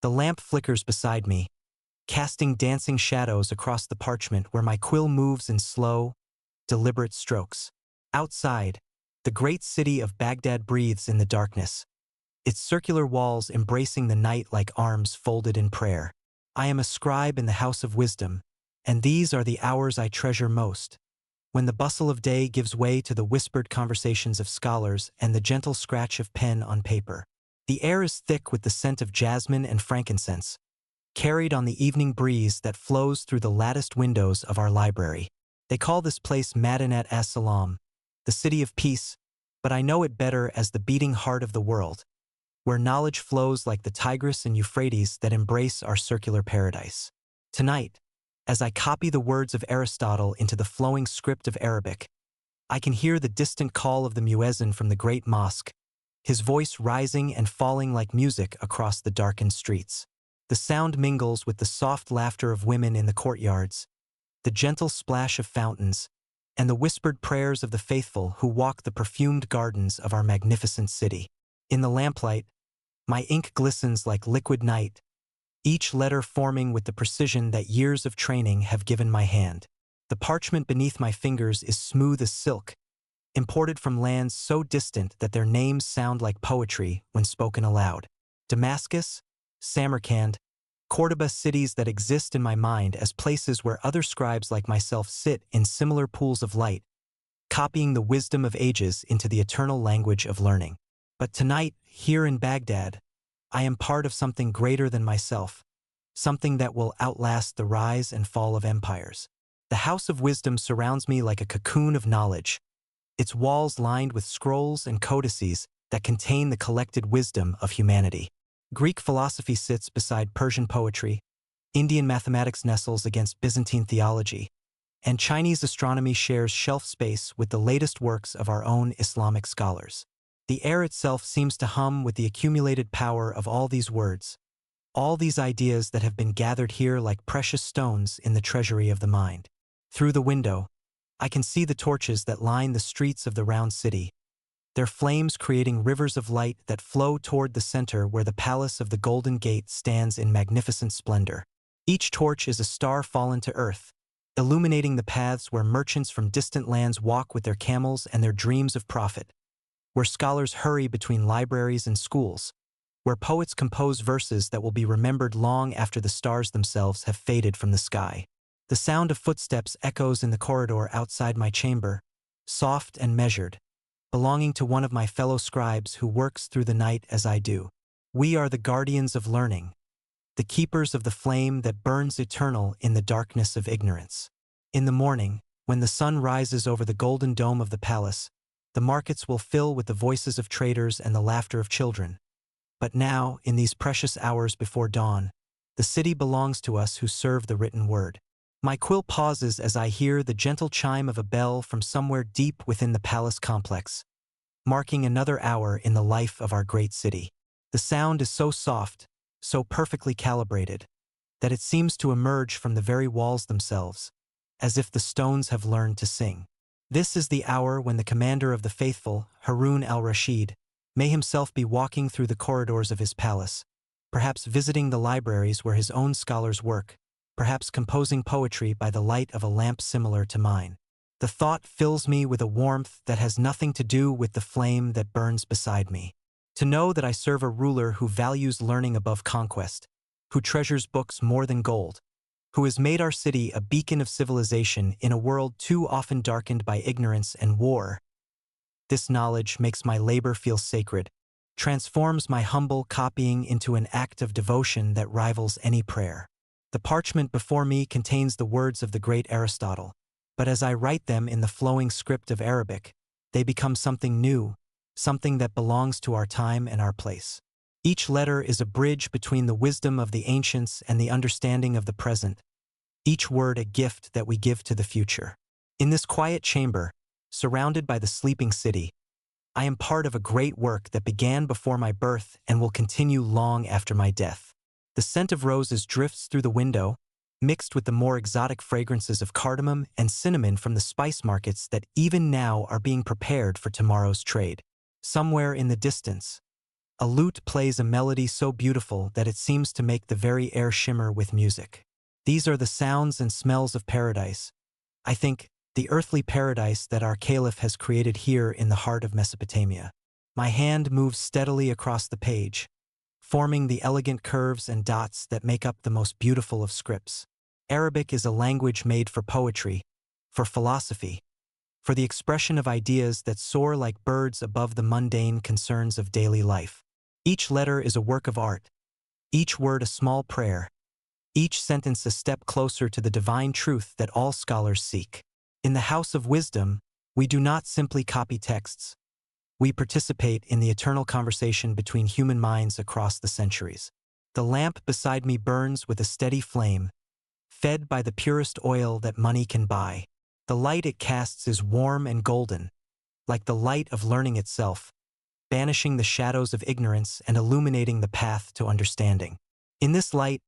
The lamp flickers beside me, casting dancing shadows across the parchment where my quill moves in slow, deliberate strokes. Outside, the great city of Baghdad breathes in the darkness, its circular walls embracing the night like arms folded in prayer. I am a scribe in the house of wisdom, and these are the hours I treasure most, when the bustle of day gives way to the whispered conversations of scholars and the gentle scratch of pen on paper. The air is thick with the scent of jasmine and frankincense, carried on the evening breeze that flows through the latticed windows of our library. They call this place Madinat as-Salam, the city of peace, but I know it better as the beating heart of the world, where knowledge flows like the Tigris and Euphrates that embrace our circular paradise. Tonight, as I copy the words of Aristotle into the flowing script of Arabic, I can hear the distant call of the muezzin from the great mosque, his voice rising and falling like music across the darkened streets. The sound mingles with the soft laughter of women in the courtyards, the gentle splash of fountains, and the whispered prayers of the faithful who walk the perfumed gardens of our magnificent city. In the lamplight, my ink glistens like liquid night, each letter forming with the precision that years of training have given my hand. The parchment beneath my fingers is smooth as silk, imported from lands so distant that their names sound like poetry when spoken aloud. Damascus, Samarkand, Cordoba, cities that exist in my mind as places where other scribes like myself sit in similar pools of light, copying the wisdom of ages into the eternal language of learning. But tonight, here in Baghdad, I am part of something greater than myself, something that will outlast the rise and fall of empires. The House of Wisdom surrounds me like a cocoon of knowledge, its walls lined with scrolls and codices that contain the collected wisdom of humanity. Greek philosophy sits beside Persian poetry, Indian mathematics nestles against Byzantine theology, and Chinese astronomy shares shelf space with the latest works of our own Islamic scholars. The air itself seems to hum with the accumulated power of all these words, all these ideas that have been gathered here like precious stones in the treasury of the mind. Through the window, I can see the torches that line the streets of the round city, their flames creating rivers of light that flow toward the center where the palace of the Golden Gate stands in magnificent splendor. Each torch is a star fallen to earth, illuminating the paths where merchants from distant lands walk with their camels and their dreams of profit, where scholars hurry between libraries and schools, where poets compose verses that will be remembered long after the stars themselves have faded from the sky. The sound of footsteps echoes in the corridor outside my chamber, soft and measured, belonging to one of my fellow scribes who works through the night as I do. We are the guardians of learning, the keepers of the flame that burns eternal in the darkness of ignorance. In the morning, when the sun rises over the golden dome of the palace, the markets will fill with the voices of traders and the laughter of children. But now, in these precious hours before dawn, the city belongs to us who serve the written word. My quill pauses as I hear the gentle chime of a bell from somewhere deep within the palace complex, marking another hour in the life of our great city. The sound is so soft, so perfectly calibrated, that it seems to emerge from the very walls themselves, as if the stones have learned to sing. This is the hour when the commander of the faithful, Harun al-Rashid, may himself be walking through the corridors of his palace, perhaps visiting the libraries where his own scholars work, perhaps composing poetry by the light of a lamp similar to mine. The thought fills me with a warmth that has nothing to do with the flame that burns beside me. To know that I serve a ruler who values learning above conquest, who treasures books more than gold, who has made our city a beacon of civilization in a world too often darkened by ignorance and war. This knowledge makes my labor feel sacred, transforms my humble copying into an act of devotion that rivals any prayer. The parchment before me contains the words of the great Aristotle, but as I write them in the flowing script of Arabic, they become something new, something that belongs to our time and our place. Each letter is a bridge between the wisdom of the ancients and the understanding of the present, each word a gift that we give to the future. In this quiet chamber, surrounded by the sleeping city, I am part of a great work that began before my birth and will continue long after my death. The scent of roses drifts through the window, mixed with the more exotic fragrances of cardamom and cinnamon from the spice markets that even now are being prepared for tomorrow's trade. Somewhere in the distance, A lute plays a melody so beautiful that it seems to make the very air shimmer with music. These are the sounds and smells of paradise. I think, the earthly paradise that our caliph has created here in the heart of Mesopotamia. My hand moves steadily across the page, forming the elegant curves and dots that make up the most beautiful of scripts. Arabic is a language made for poetry, for philosophy, for the expression of ideas that soar like birds above the mundane concerns of daily life. Each letter is a work of art, each word a small prayer, each sentence a step closer to the divine truth that all scholars seek. In the House of Wisdom, we do not simply copy texts. We participate in the eternal conversation between human minds across the centuries. The lamp beside me burns with a steady flame, fed by the purest oil that money can buy. The light it casts is warm and golden, like the light of learning itself, banishing the shadows of ignorance and illuminating the path to understanding. In this light,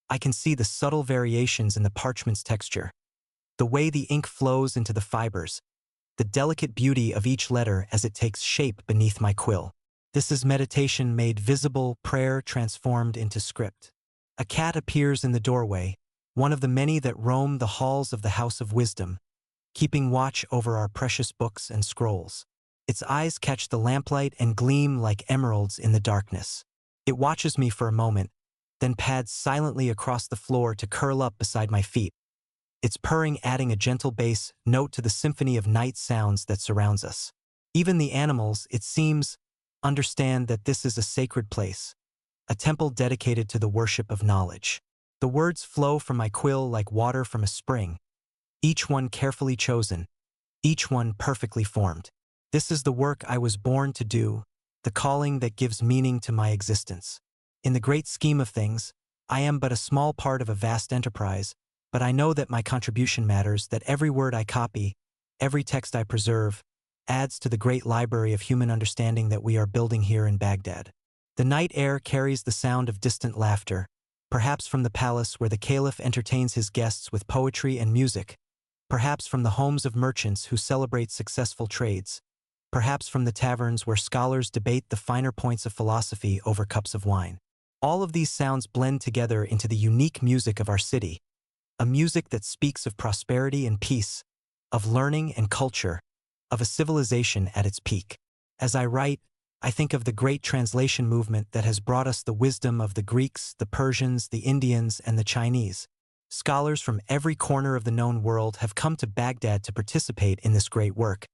I can see the subtle variations in the parchment's texture, the way the ink flows into the fibers, the delicate beauty of each letter as it takes shape beneath my quill. This is meditation made visible, prayer transformed into script. A cat appears in the doorway, one of the many that roam the halls of the House of Wisdom, keeping watch over our precious books and scrolls. Its eyes catch the lamplight and gleam like emeralds in the darkness. It watches me for a moment, then pads silently across the floor to curl up beside my feet, its purring adding a gentle bass note to the symphony of night sounds that surrounds us. Even the animals, it seems, understand that this is a sacred place, a temple dedicated to the worship of knowledge. The words flow from my quill like water from a spring, each one carefully chosen, each one perfectly formed. This is the work I was born to do, the calling that gives meaning to my existence. In the great scheme of things, I am but a small part of a vast enterprise, but I know that my contribution matters, that every word I copy, every text I preserve, adds to the great library of human understanding that we are building here in Baghdad. The night air carries the sound of distant laughter, perhaps from the palace where the caliph entertains his guests with poetry and music, perhaps from the homes of merchants who celebrate successful trades, perhaps from the taverns where scholars debate the finer points of philosophy over cups of wine. All of these sounds blend together into the unique music of our city, a music that speaks of prosperity and peace, of learning and culture, of a civilization at its peak. As I write, I think of the great translation movement that has brought us the wisdom of the Greeks, the Persians, the Indians, and the Chinese. Scholars from every corner of the known world have come to Baghdad to participate in this great work,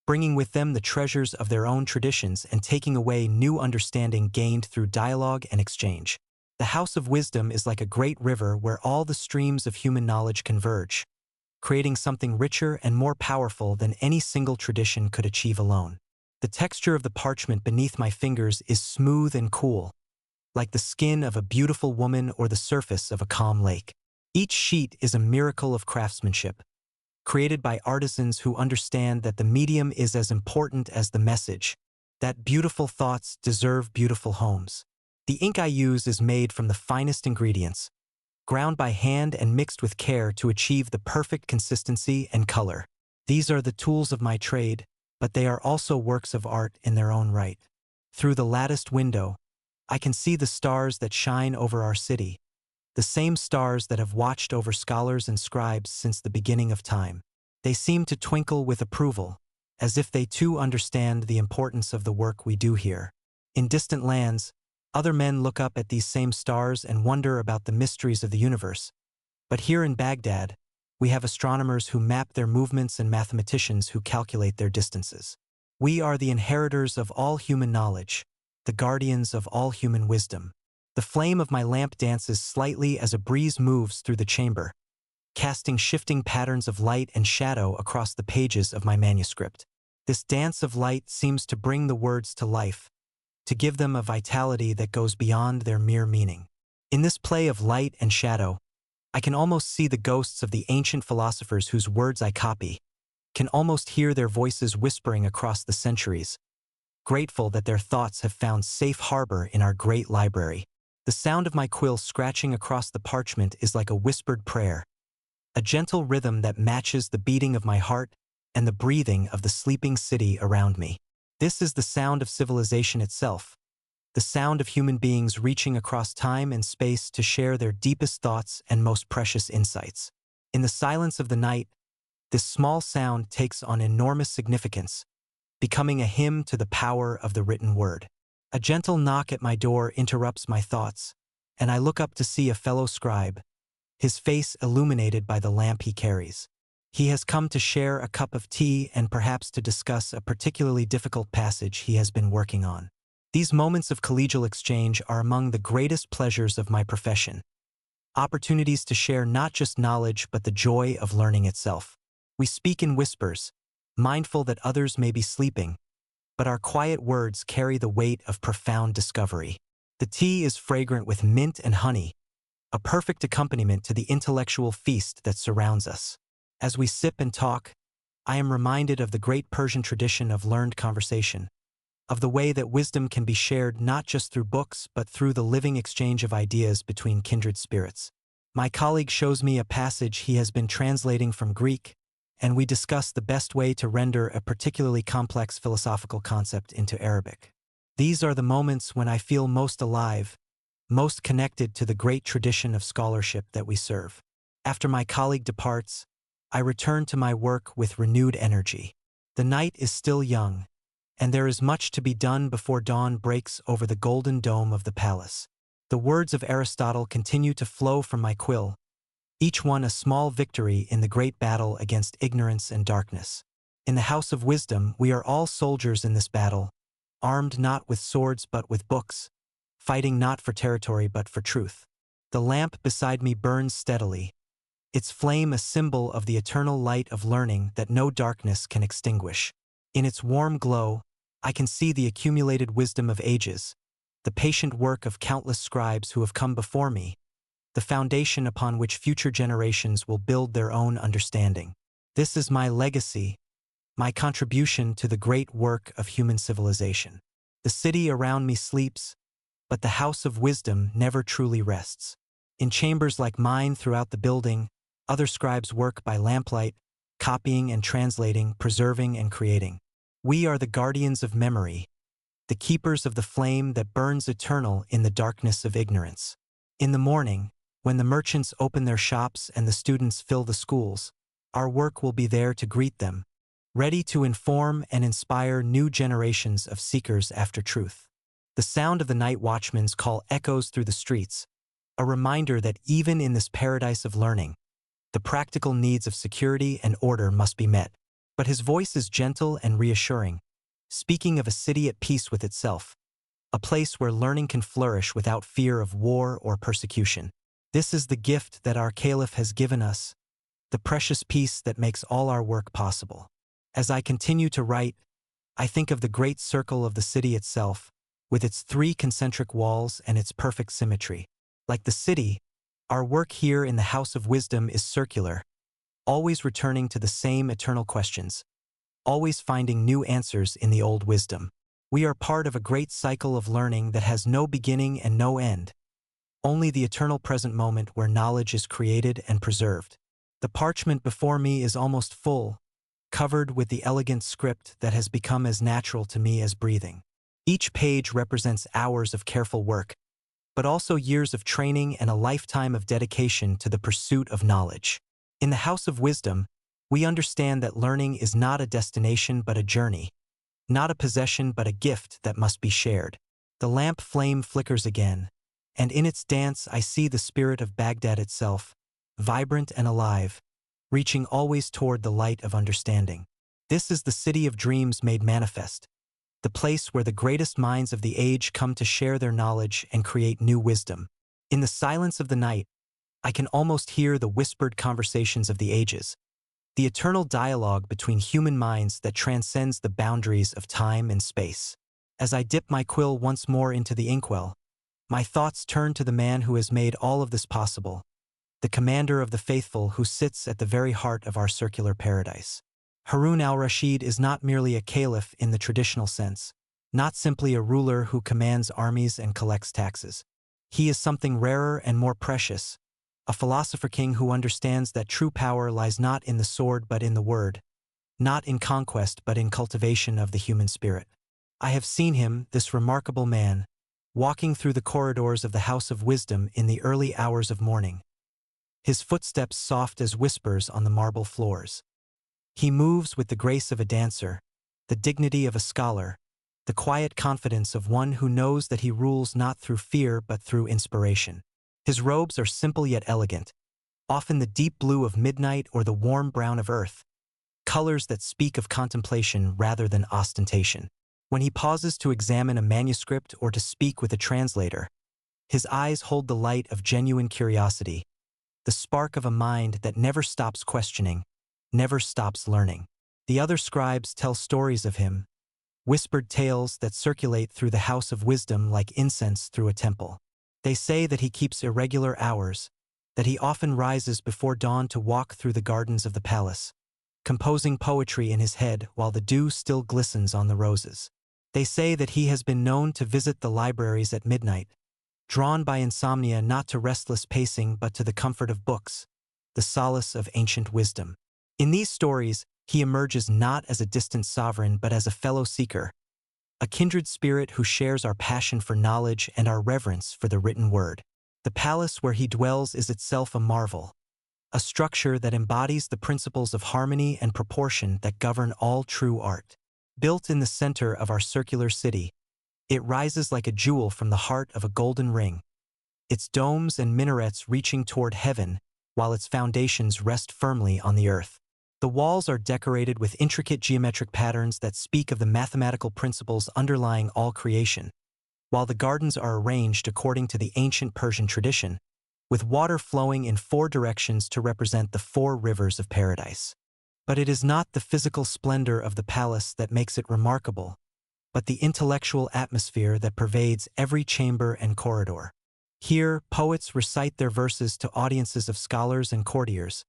bringing with them the treasures of their own traditions and taking away new understanding gained through dialogue and exchange. The House of Wisdom is like a great river where all the streams of human knowledge converge, creating something richer and more powerful than any single tradition could achieve alone. The texture of the parchment beneath my fingers is smooth and cool, like the skin of a beautiful woman or the surface of a calm lake. Each sheet is a miracle of craftsmanship, created by artisans who understand that the medium is as important as the message, that beautiful thoughts deserve beautiful homes. The ink I use is made from the finest ingredients, ground by hand and mixed with care to achieve the perfect consistency and color. These are the tools of my trade, but they are also works of art in their own right. Through the latticed window, I can see the stars that shine over our city, the same stars that have watched over scholars and scribes since the beginning of time. They seem to twinkle with approval, as if they too understand the importance of the work we do here. In distant lands, other men look up at these same stars and wonder about the mysteries of the universe. But here in Baghdad, we have astronomers who map their movements and mathematicians who calculate their distances. We are the inheritors of all human knowledge, the guardians of all human wisdom. The flame of my lamp dances slightly as a breeze moves through the chamber, casting shifting patterns of light and shadow across the pages of my manuscript. This dance of light seems to bring the words to life, to give them a vitality that goes beyond their mere meaning. In this play of light and shadow, I can almost see the ghosts of the ancient philosophers whose words I copy, can almost hear their voices whispering across the centuries, grateful that their thoughts have found safe harbor in our great library. The sound of my quill scratching across the parchment is like a whispered prayer, a gentle rhythm that matches the beating of my heart and the breathing of the sleeping city around me. This is the sound of civilization itself, the the sound of human beings reaching across time and space to share their deepest thoughts and most precious insights. In the silence of the night, this small sound takes on enormous significance, becoming a hymn to the power of the written word. A gentle knock at my door interrupts my thoughts, and I look up to see a fellow scribe, his face illuminated by the lamp he carries. He has come to share a cup of tea and perhaps to discuss a particularly difficult passage he has been working on. These moments of collegial exchange are among the greatest pleasures of my profession, opportunities to share not just knowledge but the joy of learning itself. We speak in whispers, mindful that others may be sleeping, but our quiet words carry the weight of profound discovery. The tea is fragrant with mint and honey, a perfect accompaniment to the intellectual feast that surrounds us. As we sip and talk, I am reminded of the great Persian tradition of learned conversation, of the way that wisdom can be shared not just through books but through the living exchange of ideas between kindred spirits. My colleague shows me a passage he has been translating from Greek, and we discuss the best way to render a particularly complex philosophical concept into Arabic. These are the moments when I feel most alive, most connected to the great tradition of scholarship that we serve. After my colleague departs, I return to my work with renewed energy. The night is still young, and there is much to be done before dawn breaks over the golden dome of the palace. The words of Aristotle continue to flow from my quill, each one a small victory in the great battle against ignorance and darkness. In the House of Wisdom, we are all soldiers in this battle, armed not with swords but with books, fighting not for territory but for truth. The lamp beside me burns steadily, its flame a symbol of the eternal light of learning that no darkness can extinguish. In its warm glow, I can see the accumulated wisdom of ages, the patient work of countless scribes who have come before me, the foundation upon which future generations will build their own understanding. This is my legacy, my contribution to the great work of human civilization. The city around me sleeps, but the House of Wisdom never truly rests. In chambers like mine throughout the building, other scribes work by lamplight, copying and translating, preserving and creating. We are the guardians of memory, the keepers of the flame that burns eternal in the darkness of ignorance. In the morning, when the merchants open their shops and the students fill the schools, our work will be there to greet them, ready to inform and inspire new generations of seekers after truth. The sound of the night watchman's call echoes through the streets, a reminder that even in this paradise of learning, the practical needs of security and order must be met. But his voice is gentle and reassuring, speaking of a city at peace with itself, a place where learning can flourish without fear of war or persecution. This is the gift that our caliph has given us, the precious peace that makes all our work possible. As I continue to write, I think of the great circle of the city itself, with its 3 concentric walls and its perfect symmetry. Like the city, our work here in the House of Wisdom is circular, always returning to the same eternal questions, always finding new answers in the old wisdom. We are part of a great cycle of learning that has no beginning and no end, only the eternal present moment where knowledge is created and preserved. The parchment before me is almost full, covered with the elegant script that has become as natural to me as breathing. Each page represents hours of careful work, but also years of training and a lifetime of dedication to the pursuit of knowledge. In the House of Wisdom, we understand that learning is not a destination but a journey, not a possession but a gift that must be shared. The lamp flame flickers again, and in its dance I see the spirit of Baghdad itself, vibrant and alive, reaching always toward the light of understanding. This is the city of dreams made manifest, the place where the greatest minds of the age come to share their knowledge and create new wisdom. In the silence of the night, I can almost hear the whispered conversations of the ages, the eternal dialogue between human minds that transcends the boundaries of time and space. As I dip my quill once more into the inkwell, my thoughts turn to the man who has made all of this possible, the commander of the faithful who sits at the very heart of our circular paradise. Harun al-Rashid is not merely a caliph in the traditional sense, not simply a ruler who commands armies and collects taxes. He is something rarer and more precious, a philosopher king who understands that true power lies not in the sword but in the word, not in conquest but in cultivation of the human spirit. I have seen him, this remarkable man, walking through the corridors of the House of Wisdom in the early hours of morning, his footsteps soft as whispers on the marble floors. He moves with the grace of a dancer, the dignity of a scholar, the quiet confidence of one who knows that he rules not through fear but through inspiration. His robes are simple yet elegant, often the deep blue of midnight or the warm brown of earth, colors that speak of contemplation rather than ostentation. When he pauses to examine a manuscript or to speak with a translator, his eyes hold the light of genuine curiosity, the spark of a mind that never stops questioning, never stops learning. The other scribes tell stories of him, whispered tales that circulate through the House of Wisdom like incense through a temple. They say that he keeps irregular hours, that he often rises before dawn to walk through the gardens of the palace, composing poetry in his head while the dew still glistens on the roses. They say that he has been known to visit the libraries at midnight, drawn by insomnia not to restless pacing but to the comfort of books, the solace of ancient wisdom. In these stories, he emerges not as a distant sovereign but as a fellow seeker, a kindred spirit who shares our passion for knowledge and our reverence for the written word. The palace where he dwells is itself a marvel, a structure that embodies the principles of harmony and proportion that govern all true art. Built in the center of our circular city, it rises like a jewel from the heart of a golden ring, its domes and minarets reaching toward heaven while its foundations rest firmly on the earth. The walls are decorated with intricate geometric patterns that speak of the mathematical principles underlying all creation, while the gardens are arranged according to the ancient Persian tradition, with water flowing in 4 directions to represent the 4 rivers of paradise. But it is not the physical splendor of the palace that makes it remarkable, but the intellectual atmosphere that pervades every chamber and corridor. Here, poets recite their verses to audiences of scholars and courtiers,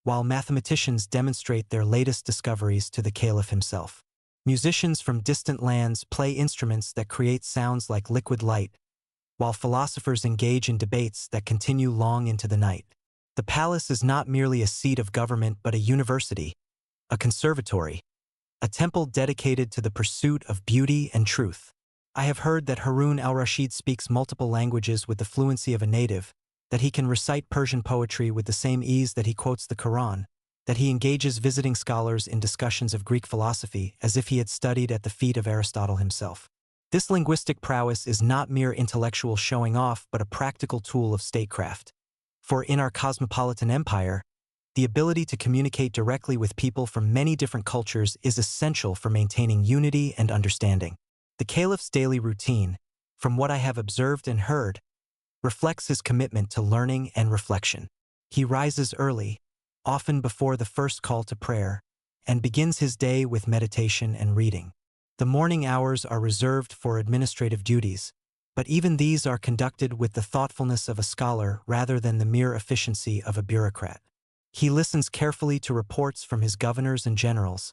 while mathematicians demonstrate their latest discoveries to the caliph himself. Musicians from distant lands play instruments that create sounds like liquid light, while philosophers engage in debates that continue long into the night. The palace is not merely a seat of government but a university, a conservatory, a temple dedicated to the pursuit of beauty and truth. I have heard that Harun al-Rashid speaks multiple languages with the fluency of a native, that he can recite Persian poetry with the same ease that he quotes the Quran, that he engages visiting scholars in discussions of Greek philosophy as if he had studied at the feet of Aristotle himself. This linguistic prowess is not mere intellectual showing off but a practical tool of statecraft. For in our cosmopolitan empire, the ability to communicate directly with people from many different cultures is essential for maintaining unity and understanding. The caliph's daily routine, from what I have observed and heard, reflects his commitment to learning and reflection. He rises early, often before the first call to prayer, and begins his day with meditation and reading. The morning hours are reserved for administrative duties, but even these are conducted with the thoughtfulness of a scholar rather than the mere efficiency of a bureaucrat. He listens carefully to reports from his governors and generals,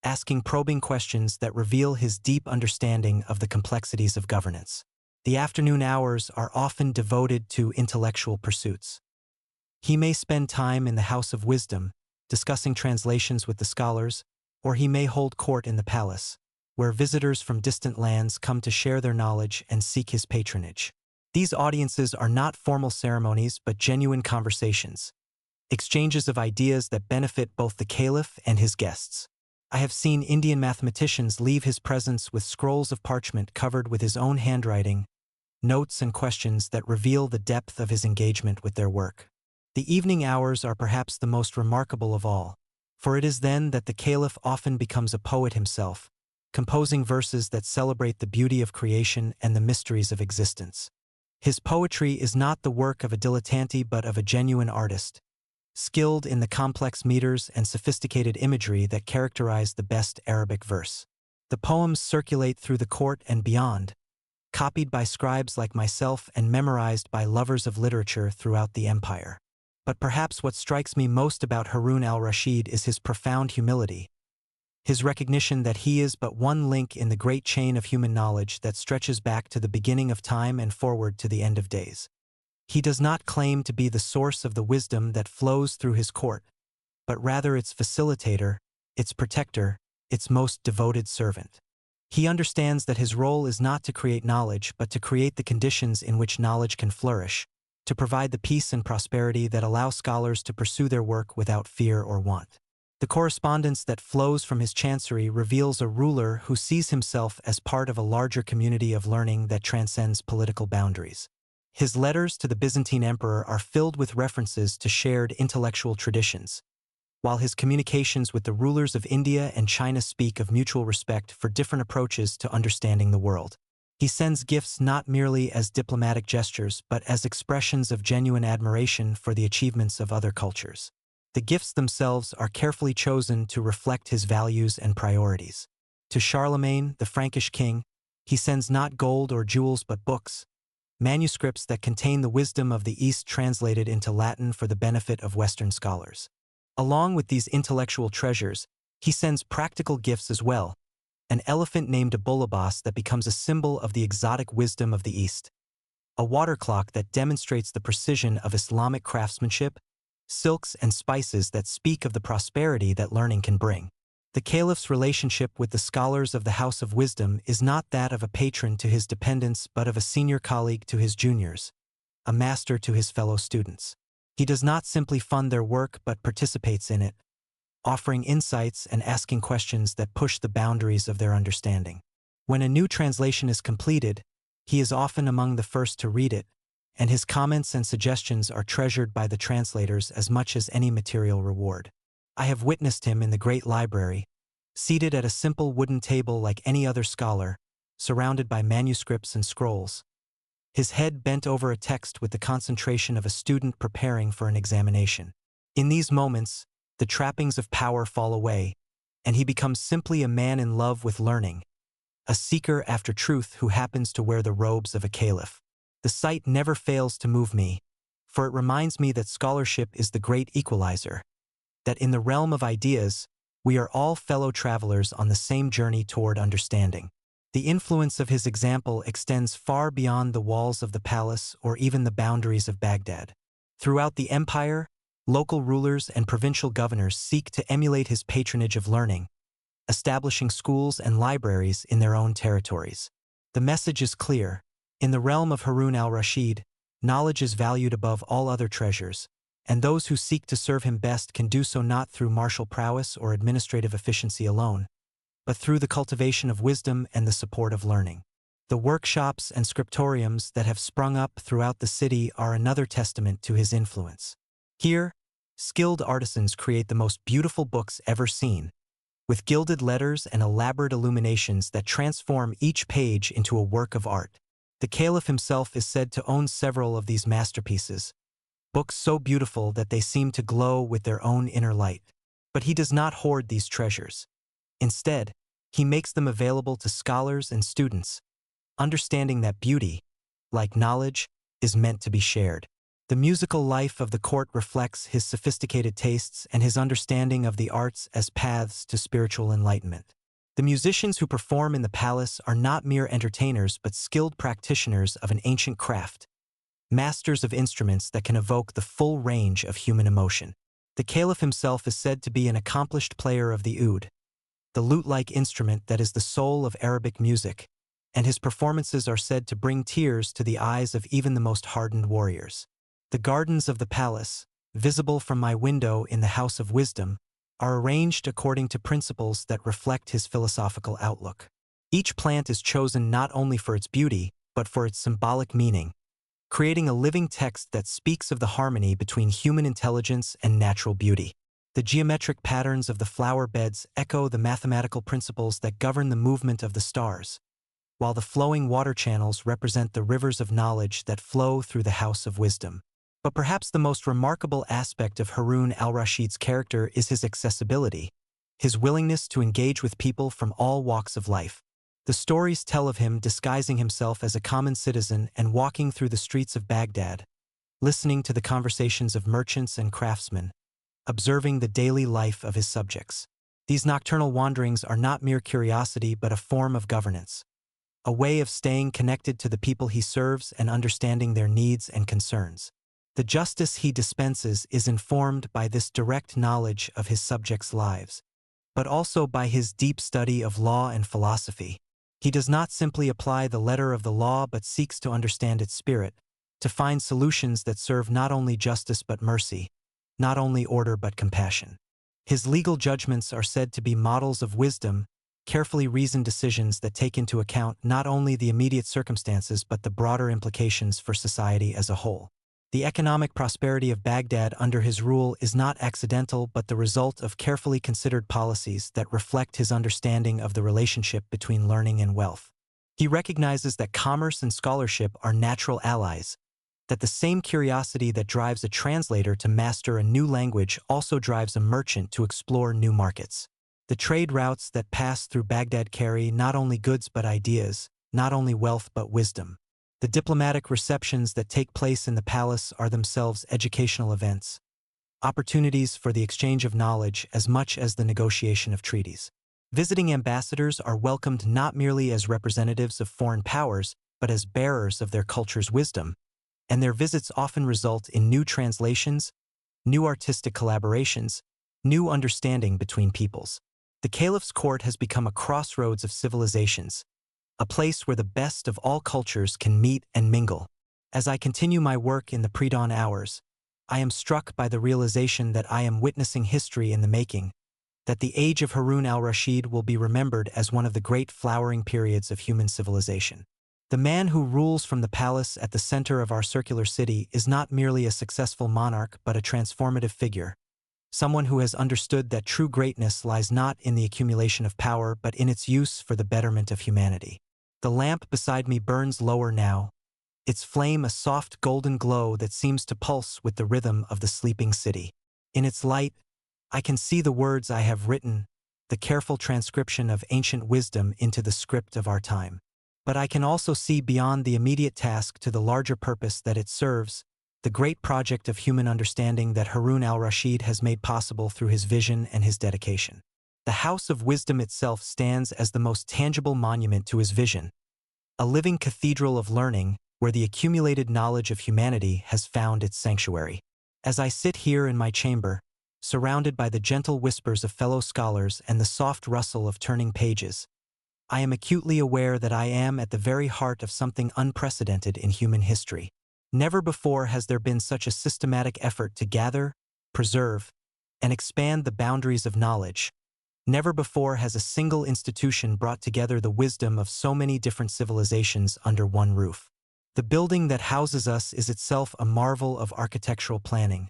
asking probing questions that reveal his deep understanding of the complexities of governance. The afternoon hours are often devoted to intellectual pursuits. He may spend time in the House of Wisdom, discussing translations with the scholars, or he may hold court in the palace, where visitors from distant lands come to share their knowledge and seek his patronage. These audiences are not formal ceremonies but genuine conversations, exchanges of ideas that benefit both the caliph and his guests. I have seen Indian mathematicians leave his presence with scrolls of parchment covered with his own handwriting, notes and questions that reveal the depth of his engagement with their work. The evening hours are perhaps the most remarkable of all, for it is then that the caliph often becomes a poet himself, composing verses that celebrate the beauty of creation and the mysteries of existence. His poetry is not the work of a dilettante but of a genuine artist, skilled in the complex meters and sophisticated imagery that characterize the best Arabic verse. The poems circulate through the court and beyond, copied by scribes like myself and memorized by lovers of literature throughout the empire. But perhaps what strikes me most about Harun al-Rashid is his profound humility, his recognition that he is but one link in the great chain of human knowledge that stretches back to the beginning of time and forward to the end of days. He does not claim to be the source of the wisdom that flows through his court, but rather its facilitator, its protector, its most devoted servant. He understands that his role is not to create knowledge but to create the conditions in which knowledge can flourish, to provide the peace and prosperity that allow scholars to pursue their work without fear or want. The correspondence that flows from his chancery reveals a ruler who sees himself as part of a larger community of learning that transcends political boundaries. His letters to the Byzantine emperor are filled with references to shared intellectual traditions, while his communications with the rulers of India and China speak of mutual respect for different approaches to understanding the world. He sends gifts not merely as diplomatic gestures but as expressions of genuine admiration for the achievements of other cultures. The gifts themselves are carefully chosen to reflect his values and priorities. To Charlemagne, the Frankish king, he sends not gold or jewels but books, manuscripts that contain the wisdom of the East translated into Latin for the benefit of Western scholars. Along with these intellectual treasures, he sends practical gifts as well, an elephant named a bullabas that becomes a symbol of the exotic wisdom of the East, a water clock that demonstrates the precision of Islamic craftsmanship, silks and spices that speak of the prosperity that learning can bring. The caliph's relationship with the scholars of the House of Wisdom is not that of a patron to his dependents but of a senior colleague to his juniors, a master to his fellow students. He does not simply fund their work but participates in it, offering insights and asking questions that push the boundaries of their understanding. When a new translation is completed, he is often among the first to read it, and his comments and suggestions are treasured by the translators as much as any material reward. I have witnessed him in the great library, seated at a simple wooden table like any other scholar, surrounded by manuscripts and scrolls, his head bent over a text with the concentration of a student preparing for an examination. In these moments, the trappings of power fall away, and he becomes simply a man in love with learning, a seeker after truth who happens to wear the robes of a caliph. The sight never fails to move me, for it reminds me that scholarship is the great equalizer, that in the realm of ideas, we are all fellow travelers on the same journey toward understanding. The influence of his example extends far beyond the walls of the palace or even the boundaries of Baghdad. Throughout the empire, local rulers and provincial governors seek to emulate his patronage of learning, establishing schools and libraries in their own territories. The message is clear. In the realm of Harun al-Rashid, knowledge is valued above all other treasures, and those who seek to serve him best can do so not through martial prowess or administrative efficiency alone, but through the cultivation of wisdom and the support of learning. The workshops and scriptoriums that have sprung up throughout the city are another testament to his influence. Here, skilled artisans create the most beautiful books ever seen, with gilded letters and elaborate illuminations that transform each page into a work of art. The caliph himself is said to own several of these masterpieces, books so beautiful that they seem to glow with their own inner light. But he does not hoard these treasures. Instead, he makes them available to scholars and students, understanding that beauty, like knowledge, is meant to be shared. The musical life of the court reflects his sophisticated tastes and his understanding of the arts as paths to spiritual enlightenment. The musicians who perform in the palace are not mere entertainers but skilled practitioners of an ancient craft, masters of instruments that can evoke the full range of human emotion. The caliph himself is said to be an accomplished player of the oud, the lute-like instrument that is the soul of Arabic music, and his performances are said to bring tears to the eyes of even the most hardened warriors. The gardens of the palace, visible from my window in the House of Wisdom, are arranged according to principles that reflect his philosophical outlook. Each plant is chosen not only for its beauty, but for its symbolic meaning, creating a living text that speaks of the harmony between human intelligence and natural beauty. The geometric patterns of the flower beds echo the mathematical principles that govern the movement of the stars, while the flowing water channels represent the rivers of knowledge that flow through the House of Wisdom. But perhaps the most remarkable aspect of Harun al-Rashid's character is his accessibility, his willingness to engage with people from all walks of life. The stories tell of him disguising himself as a common citizen and walking through the streets of Baghdad, listening to the conversations of merchants and craftsmen, observing the daily life of his subjects. These nocturnal wanderings are not mere curiosity but a form of governance, a way of staying connected to the people he serves and understanding their needs and concerns. The justice he dispenses is informed by this direct knowledge of his subjects' lives, but also by his deep study of law and philosophy. He does not simply apply the letter of the law but seeks to understand its spirit, to find solutions that serve not only justice but mercy, not only order but compassion. His legal judgments are said to be models of wisdom, carefully reasoned decisions that take into account not only the immediate circumstances but the broader implications for society as a whole. The economic prosperity of Baghdad under his rule is not accidental but the result of carefully considered policies that reflect his understanding of the relationship between learning and wealth. He recognizes that commerce and scholarship are natural allies, that the same curiosity that drives a translator to master a new language also drives a merchant to explore new markets. The trade routes that pass through Baghdad carry not only goods but ideas, not only wealth but wisdom. The diplomatic receptions that take place in the palace are themselves educational events, opportunities for the exchange of knowledge as much as the negotiation of treaties. Visiting ambassadors are welcomed not merely as representatives of foreign powers, but as bearers of their culture's wisdom, and their visits often result in new translations, new artistic collaborations, new understanding between peoples. The caliph's court has become a crossroads of civilizations, a place where the best of all cultures can meet and mingle. As I continue my work in the pre-dawn hours, I am struck by the realization that I am witnessing history in the making, that the age of Harun al-Rashid will be remembered as one of the great flowering periods of human civilization. The man who rules from the palace at the center of our circular city is not merely a successful monarch but a transformative figure, someone who has understood that true greatness lies not in the accumulation of power but in its use for the betterment of humanity. The lamp beside me burns lower now, its flame a soft golden glow that seems to pulse with the rhythm of the sleeping city. In its light, I can see the words I have written, the careful transcription of ancient wisdom into the script of our time. But I can also see beyond the immediate task to the larger purpose that it serves, the great project of human understanding that Harun al-Rashid has made possible through his vision and his dedication. The House of Wisdom itself stands as the most tangible monument to his vision, a living cathedral of learning where the accumulated knowledge of humanity has found its sanctuary. As I sit here in my chamber, surrounded by the gentle whispers of fellow scholars and the soft rustle of turning pages, I am acutely aware that I am at the very heart of something unprecedented in human history. Never before has there been such a systematic effort to gather, preserve, and expand the boundaries of knowledge. Never before has a single institution brought together the wisdom of so many different civilizations under one roof. The building that houses us is itself a marvel of architectural planning,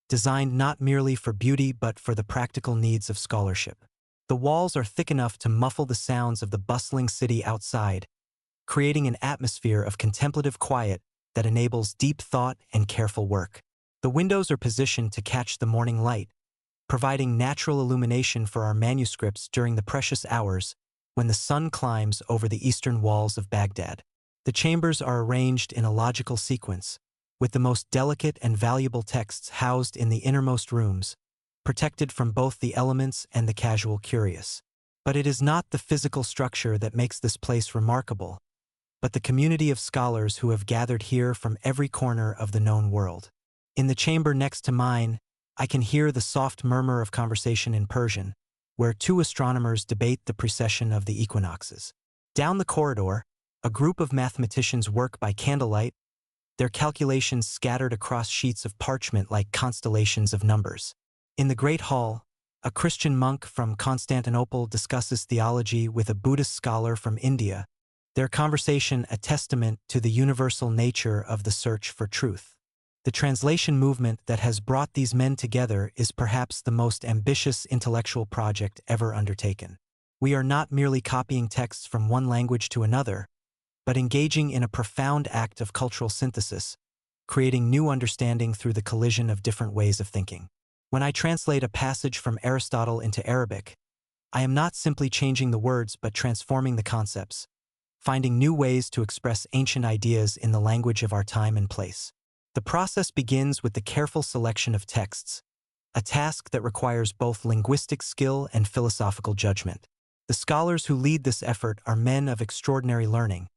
designed not merely for beauty but for the practical needs of scholarship. The walls are thick enough to muffle the sounds of the bustling city outside, creating an atmosphere of contemplative quiet that enables deep thought and careful work. The windows are positioned to catch the morning light, providing natural illumination for our manuscripts during the precious hours when the sun climbs over the eastern walls of Baghdad. The chambers are arranged in a logical sequence, with the most delicate and valuable texts housed in the innermost rooms, protected from both the elements and the casual curious. But it is not the physical structure that makes this place remarkable, but the community of scholars who have gathered here from every corner of the known world. In the chamber next to mine, I can hear the soft murmur of conversation in Persian, where two astronomers debate the precession of the equinoxes. Down the corridor, a group of mathematicians work by candlelight, their calculations scattered across sheets of parchment like constellations of numbers. In the Great Hall, a Christian monk from Constantinople discusses theology with a Buddhist scholar from India, their conversation a testament to the universal nature of the search for truth. The translation movement that has brought these men together is perhaps the most ambitious intellectual project ever undertaken. We are not merely copying texts from one language to another, but engaging in a profound act of cultural synthesis, creating new understanding through the collision of different ways of thinking. When I translate a passage from Aristotle into Arabic, I am not simply changing the words but transforming the concepts, finding new ways to express ancient ideas in the language of our time and place. The process begins with the careful selection of texts, a task that requires both linguistic skill and philosophical judgment. The scholars who lead this effort are men of extraordinary learning,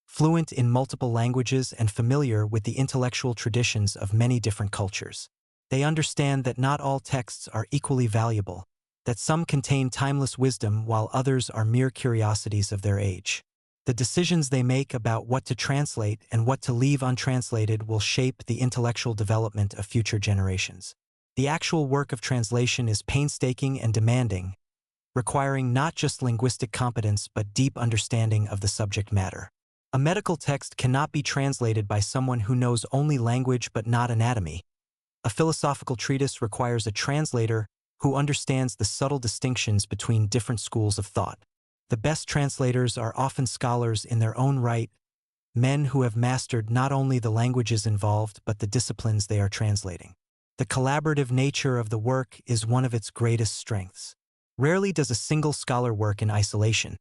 fluent in multiple languages and familiar with the intellectual traditions of many different cultures. They understand that not all texts are equally valuable, that some contain timeless wisdom while others are mere curiosities of their age. The decisions they make about what to translate and what to leave untranslated will shape the intellectual development of future generations. The actual work of translation is painstaking and demanding, requiring not just linguistic competence but deep understanding of the subject matter. A medical text cannot be translated by someone who knows only language but not anatomy. A philosophical treatise requires a translator who understands the subtle distinctions between different schools of thought. The best translators are often scholars in their own right, men who have mastered not only the languages involved but the disciplines they are translating. The collaborative nature of the work is one of its greatest strengths. Rarely does a single scholar work in isolation.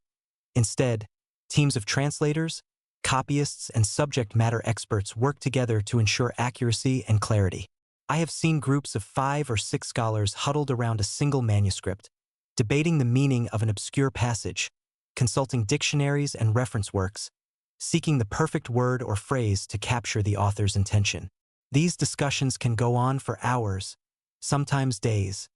Instead, teams of translators, copyists, and subject matter experts work together to ensure accuracy and clarity. I have seen groups of 5 or 6 scholars huddled around a single manuscript, debating the meaning of an obscure passage, consulting dictionaries and reference works, seeking the perfect word or phrase to capture the author's intention. These discussions can go on for hours, sometimes days,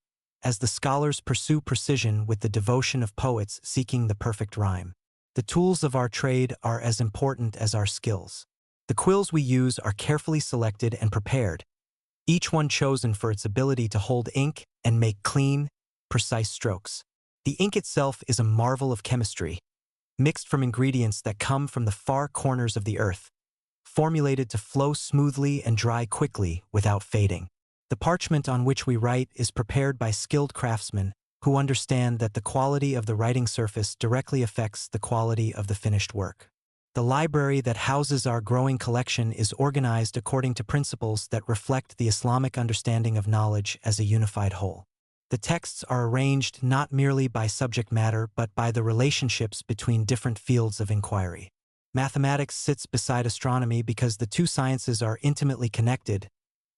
as the scholars pursue precision with the devotion of poets seeking the perfect rhyme. The tools of our trade are as important as our skills. The quills we use are carefully selected and prepared, each one chosen for its ability to hold ink and make clean, precise strokes. The ink itself is a marvel of chemistry, mixed from ingredients that come from the far corners of the earth, formulated to flow smoothly and dry quickly without fading. The parchment on which we write is prepared by skilled craftsmen who understand that the quality of the writing surface directly affects the quality of the finished work. The library that houses our growing collection is organized according to principles that reflect the Islamic understanding of knowledge as a unified whole. The texts are arranged not merely by subject matter but by the relationships between different fields of inquiry. Mathematics sits beside astronomy because the two sciences are intimately connected.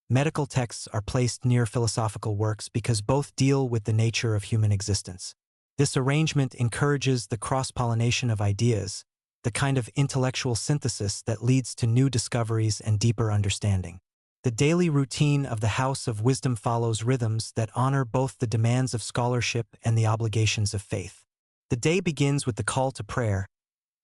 Medical texts are placed near philosophical works because both deal with the nature of human existence. This arrangement encourages the cross-pollination of ideas, the kind of intellectual synthesis that leads to new discoveries and deeper understanding. The daily routine of the House of Wisdom follows rhythms that honor both the demands of scholarship and the obligations of faith. The day begins with the call to prayer,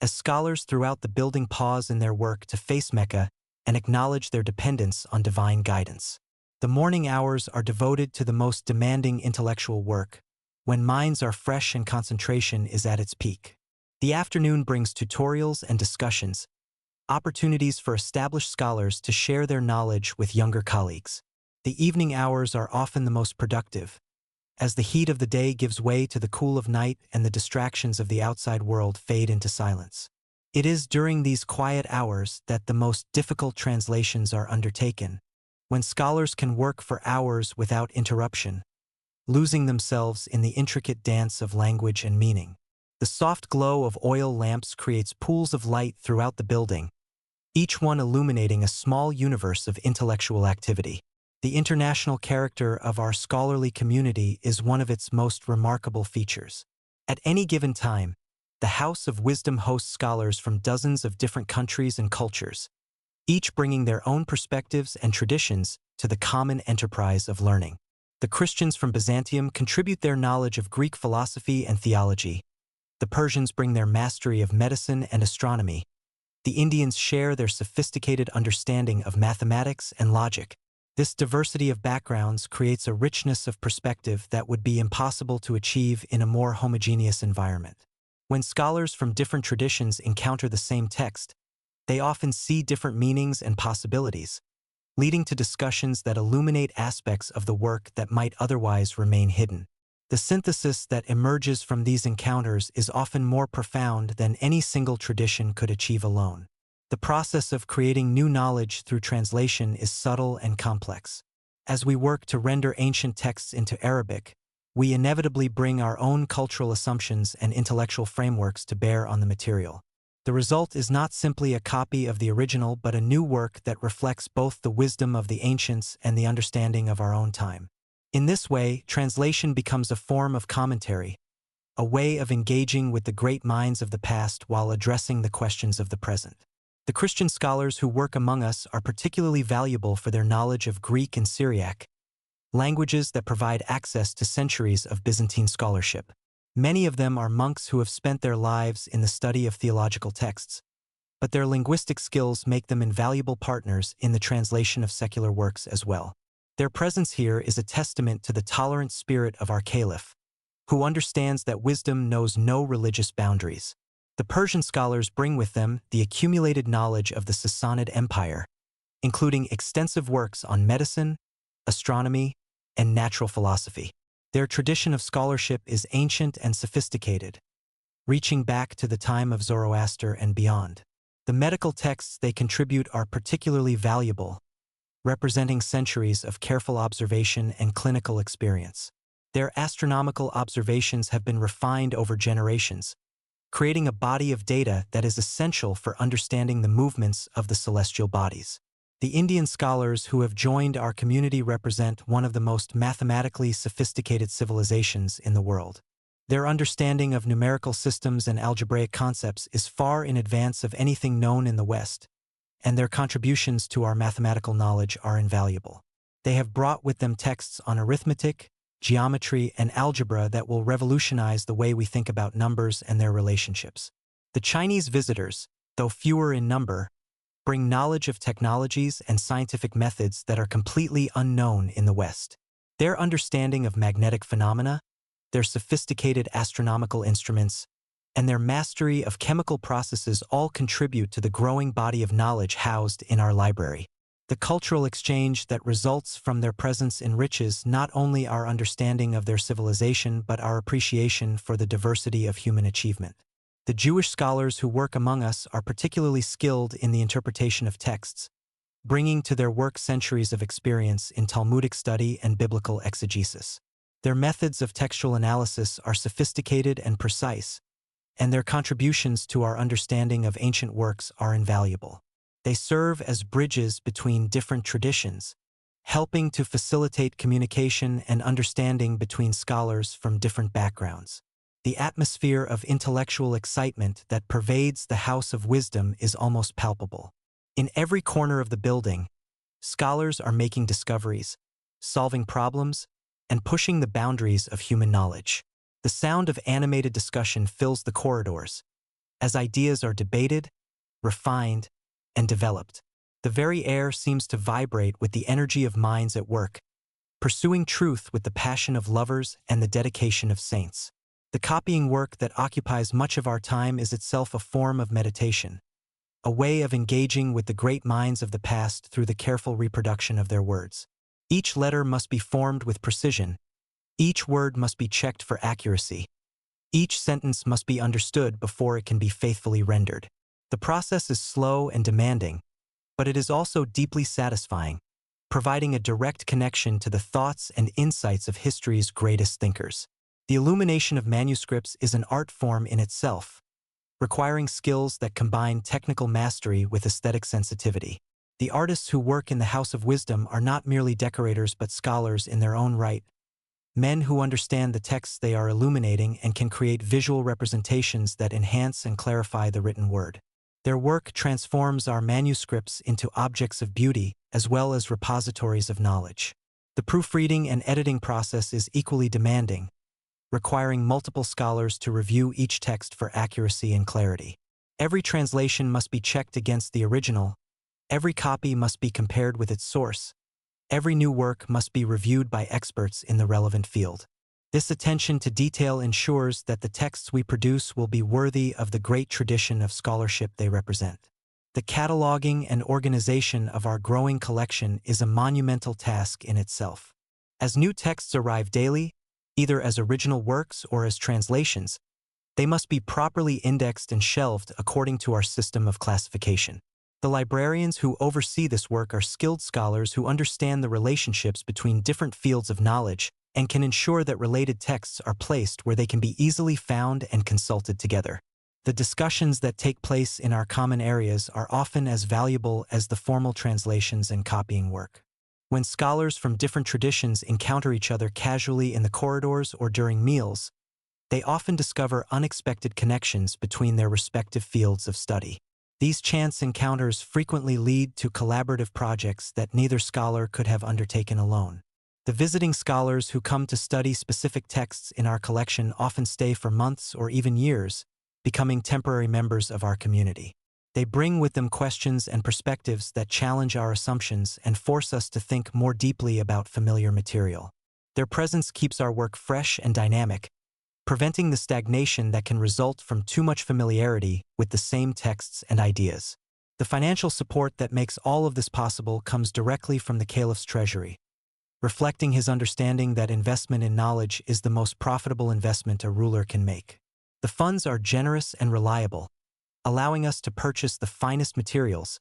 as scholars throughout the building pause in their work to face Mecca and acknowledge their dependence on divine guidance. The morning hours are devoted to the most demanding intellectual work, when minds are fresh and concentration is at its peak. The afternoon brings tutorials and discussions, opportunities for established scholars to share their knowledge with younger colleagues. The evening hours are often the most productive, as the heat of the day gives way to the cool of night and the distractions of the outside world fade into silence. It is during these quiet hours that the most difficult translations are undertaken, when scholars can work for hours without interruption, losing themselves in the intricate dance of language and meaning. The soft glow of oil lamps creates pools of light throughout the building, each one illuminating a small universe of intellectual activity. The international character of our scholarly community is one of its most remarkable features. At any given time, the House of Wisdom hosts scholars from dozens of different countries and cultures, each bringing their own perspectives and traditions to the common enterprise of learning. The Christians from Byzantium contribute their knowledge of Greek philosophy and theology. The Persians bring their mastery of medicine and astronomy. The Indians share their sophisticated understanding of mathematics and logic. This diversity of backgrounds creates a richness of perspective that would be impossible to achieve in a more homogeneous environment. When scholars from different traditions encounter the same text, they often see different meanings and possibilities, leading to discussions that illuminate aspects of the work that might otherwise remain hidden. The synthesis that emerges from these encounters is often more profound than any single tradition could achieve alone. The process of creating new knowledge through translation is subtle and complex. As we work to render ancient texts into Arabic, we inevitably bring our own cultural assumptions and intellectual frameworks to bear on the material. The result is not simply a copy of the original but a new work that reflects both the wisdom of the ancients and the understanding of our own time. In this way, translation becomes a form of commentary, a way of engaging with the great minds of the past while addressing the questions of the present. The Christian scholars who work among us are particularly valuable for their knowledge of Greek and Syriac, languages that provide access to centuries of Byzantine scholarship. Many of them are monks who have spent their lives in the study of theological texts, but their linguistic skills make them invaluable partners in the translation of secular works as well. Their presence here is a testament to the tolerant spirit of our caliph, who understands that wisdom knows no religious boundaries. The Persian scholars bring with them the accumulated knowledge of the Sassanid Empire, including extensive works on medicine, astronomy, and natural philosophy. Their tradition of scholarship is ancient and sophisticated, reaching back to the time of Zoroaster and beyond. The medical texts they contribute are particularly valuable, representing centuries of careful observation and clinical experience. Their astronomical observations have been refined over generations, creating a body of data that is essential for understanding the movements of the celestial bodies. The Indian scholars who have joined our community represent one of the most mathematically sophisticated civilizations in the world. Their understanding of numerical systems and algebraic concepts is far in advance of anything known in the West, and their contributions to our mathematical knowledge are invaluable. They have brought with them texts on arithmetic, geometry, and algebra that will revolutionize the way we think about numbers and their relationships. The Chinese visitors, though fewer in number, bring knowledge of technologies and scientific methods that are completely unknown in the West. Their understanding of magnetic phenomena, their sophisticated astronomical instruments, and their mastery of chemical processes all contribute to the growing body of knowledge housed in our library. The cultural exchange that results from their presence enriches not only our understanding of their civilization but our appreciation for the diversity of human achievement. The Jewish scholars who work among us are particularly skilled in the interpretation of texts, bringing to their work centuries of experience in Talmudic study and biblical exegesis. Their methods of textual analysis are sophisticated and precise, and their contributions to our understanding of ancient works are invaluable. They serve as bridges between different traditions, helping to facilitate communication and understanding between scholars from different backgrounds. The atmosphere of intellectual excitement that pervades the House of Wisdom is almost palpable. In every corner of the building, scholars are making discoveries, solving problems, and pushing the boundaries of human knowledge. The sound of animated discussion fills the corridors, as ideas are debated, refined, and developed. The very air seems to vibrate with the energy of minds at work, pursuing truth with the passion of lovers and the dedication of saints. The copying work that occupies much of our time is itself a form of meditation, a way of engaging with the great minds of the past through the careful reproduction of their words. Each letter must be formed with precision, each word must be checked for accuracy, each sentence must be understood before it can be faithfully rendered. The process is slow and demanding, but it is also deeply satisfying, providing a direct connection to the thoughts and insights of history's greatest thinkers. The illumination of manuscripts is an art form in itself, requiring skills that combine technical mastery with aesthetic sensitivity. The artists who work in the House of Wisdom are not merely decorators but scholars in their own right, men who understand the texts they are illuminating and can create visual representations that enhance and clarify the written word. Their work transforms our manuscripts into objects of beauty as well as repositories of knowledge. The proofreading and editing process is equally demanding, requiring multiple scholars to review each text for accuracy and clarity. Every translation must be checked against the original, every copy must be compared with its source, every new work must be reviewed by experts in the relevant field. This attention to detail ensures that the texts we produce will be worthy of the great tradition of scholarship they represent. The cataloging and organization of our growing collection is a monumental task in itself. As new texts arrive daily, either as original works or as translations, they must be properly indexed and shelved according to our system of classification. The librarians who oversee this work are skilled scholars who understand the relationships between different fields of knowledge and can ensure that related texts are placed where they can be easily found and consulted together. The discussions that take place in our common areas are often as valuable as the formal translations and copying work. When scholars from different traditions encounter each other casually in the corridors or during meals, they often discover unexpected connections between their respective fields of study. These chance encounters frequently lead to collaborative projects that neither scholar could have undertaken alone. The visiting scholars who come to study specific texts in our collection often stay for months or even years, becoming temporary members of our community. They bring with them questions and perspectives that challenge our assumptions and force us to think more deeply about familiar material. Their presence keeps our work fresh and dynamic, preventing the stagnation that can result from too much familiarity with the same texts and ideas. The financial support that makes all of this possible comes directly from the caliph's treasury, reflecting his understanding that investment in knowledge is the most profitable investment a ruler can make. The funds are generous and reliable, allowing us to purchase the finest materials,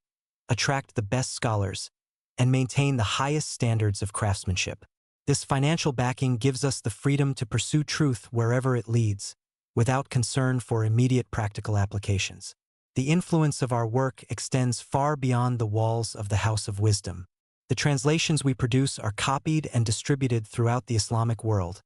attract the best scholars, and maintain the highest standards of craftsmanship. This financial backing gives us the freedom to pursue truth wherever it leads, without concern for immediate practical applications. The influence of our work extends far beyond the walls of the House of Wisdom. The translations we produce are copied and distributed throughout the Islamic world,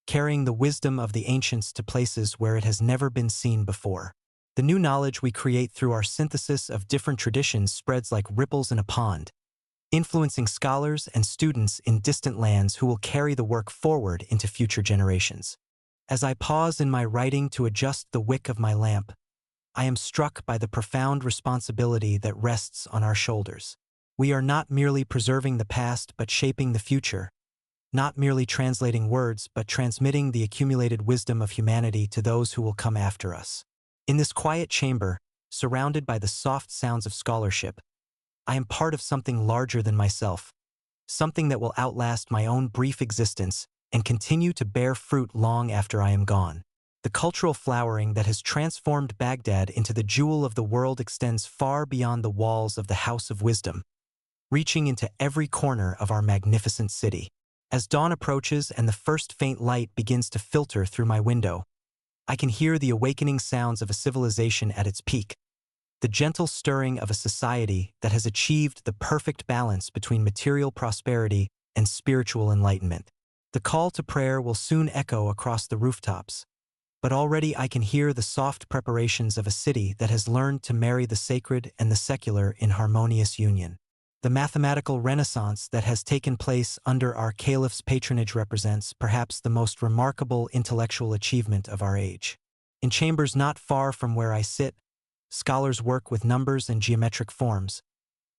carrying the wisdom of the ancients to places where it has never been seen before. The new knowledge we create through our synthesis of different traditions spreads like ripples in a pond, influencing scholars and students in distant lands who will carry the work forward into future generations. As I pause in my writing to adjust the wick of my lamp, I am struck by the profound responsibility that rests on our shoulders. We are not merely preserving the past but shaping the future, not merely translating words but transmitting the accumulated wisdom of humanity to those who will come after us. In this quiet chamber, surrounded by the soft sounds of scholarship, I am part of something larger than myself, something that will outlast my own brief existence and continue to bear fruit long after I am gone. The cultural flowering that has transformed Baghdad into the jewel of the world extends far beyond the walls of the House of Wisdom, reaching into every corner of our magnificent city. As dawn approaches and the first faint light begins to filter through my window, I can hear the awakening sounds of a civilization at its peak, the gentle stirring of a society that has achieved the perfect balance between material prosperity and spiritual enlightenment. The call to prayer will soon echo across the rooftops, but already I can hear the soft preparations of a city that has learned to marry the sacred and the secular in harmonious union. The mathematical renaissance that has taken place under our caliph's patronage represents perhaps the most remarkable intellectual achievement of our age. In chambers not far from where I sit, scholars work with numbers and geometric forms,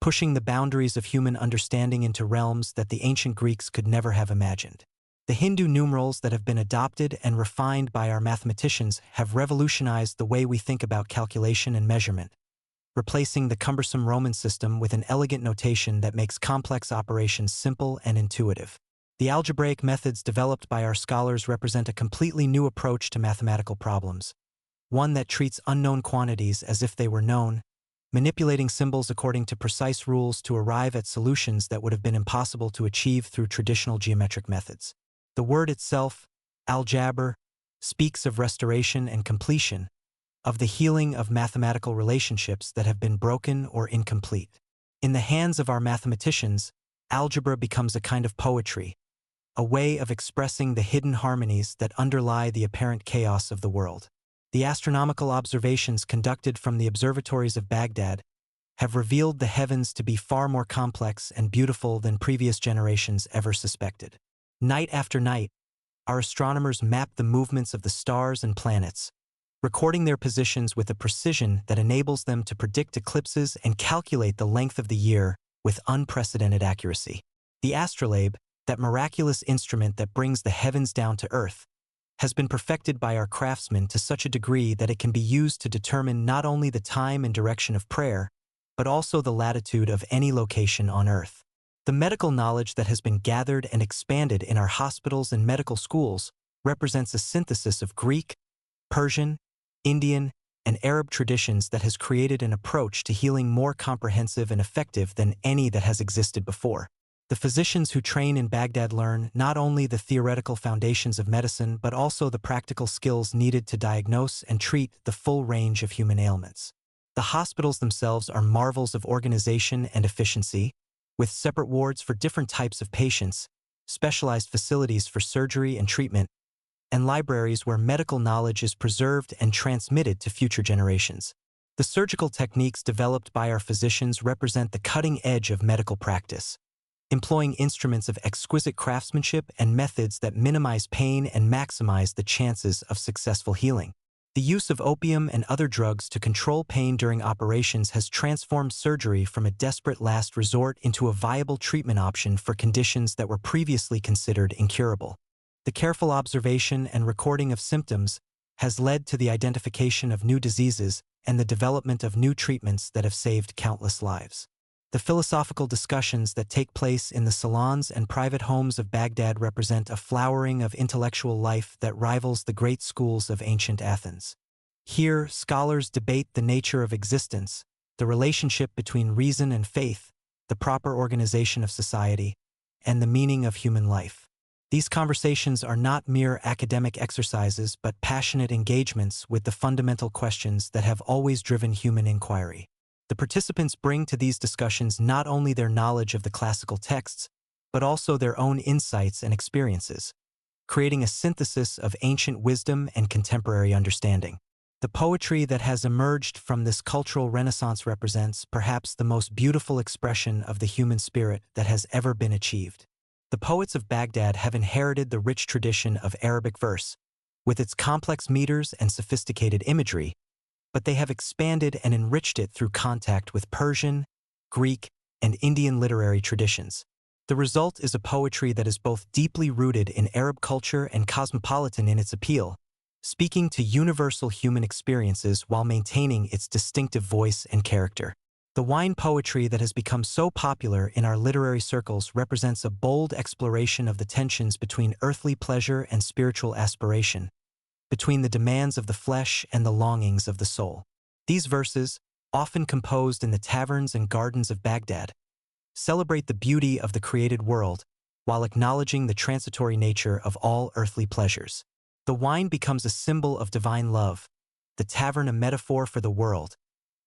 pushing the boundaries of human understanding into realms that the ancient Greeks could never have imagined. The Hindu numerals that have been adopted and refined by our mathematicians have revolutionized the way we think about calculation and measurement, replacing the cumbersome Roman system with an elegant notation that makes complex operations simple and intuitive. The algebraic methods developed by our scholars represent a completely new approach to mathematical problems, one that treats unknown quantities as if they were known, manipulating symbols according to precise rules to arrive at solutions that would have been impossible to achieve through traditional geometric methods. The word itself, algebra, speaks of restoration and completion, of the healing of mathematical relationships that have been broken or incomplete. In the hands of our mathematicians, algebra becomes a kind of poetry, a way of expressing the hidden harmonies that underlie the apparent chaos of the world. The astronomical observations conducted from the observatories of Baghdad have revealed the heavens to be far more complex and beautiful than previous generations ever suspected. Night after night, our astronomers map the movements of the stars and planets, recording their positions with a precision that enables them to predict eclipses and calculate the length of the year with unprecedented accuracy. The astrolabe, that miraculous instrument that brings the heavens down to earth, has been perfected by our craftsmen to such a degree that it can be used to determine not only the time and direction of prayer, but also the latitude of any location on earth. The medical knowledge that has been gathered and expanded in our hospitals and medical schools represents a synthesis of Greek, Persian, Indian, and Arab traditions that has created an approach to healing more comprehensive and effective than any that has existed before. The physicians who train in Baghdad learn not only the theoretical foundations of medicine but also the practical skills needed to diagnose and treat the full range of human ailments. The hospitals themselves are marvels of organization and efficiency, with separate wards for different types of patients, specialized facilities for surgery and treatment, and libraries where medical knowledge is preserved and transmitted to future generations. The surgical techniques developed by our physicians represent the cutting edge of medical practice, employing instruments of exquisite craftsmanship and methods that minimize pain and maximize the chances of successful healing. The use of opium and other drugs to control pain during operations has transformed surgery from a desperate last resort into a viable treatment option for conditions that were previously considered incurable. The careful observation and recording of symptoms has led to the identification of new diseases and the development of new treatments that have saved countless lives. The philosophical discussions that take place in the salons and private homes of Baghdad represent a flowering of intellectual life that rivals the great schools of ancient Athens. Here, scholars debate the nature of existence, the relationship between reason and faith, the proper organization of society, and the meaning of human life. These conversations are not mere academic exercises but passionate engagements with the fundamental questions that have always driven human inquiry. The participants bring to these discussions not only their knowledge of the classical texts, but also their own insights and experiences, creating a synthesis of ancient wisdom and contemporary understanding. The poetry that has emerged from this cultural renaissance represents perhaps the most beautiful expression of the human spirit that has ever been achieved. The poets of Baghdad have inherited the rich tradition of Arabic verse, with its complex meters and sophisticated imagery, but they have expanded and enriched it through contact with Persian, Greek, and Indian literary traditions. The result is a poetry that is both deeply rooted in Arab culture and cosmopolitan in its appeal, speaking to universal human experiences while maintaining its distinctive voice and character. The wine poetry that has become so popular in our literary circles represents a bold exploration of the tensions between earthly pleasure and spiritual aspiration, between the demands of the flesh and the longings of the soul. These verses, often composed in the taverns and gardens of Baghdad, celebrate the beauty of the created world while acknowledging the transitory nature of all earthly pleasures. The wine becomes a symbol of divine love, the tavern a metaphor for the world,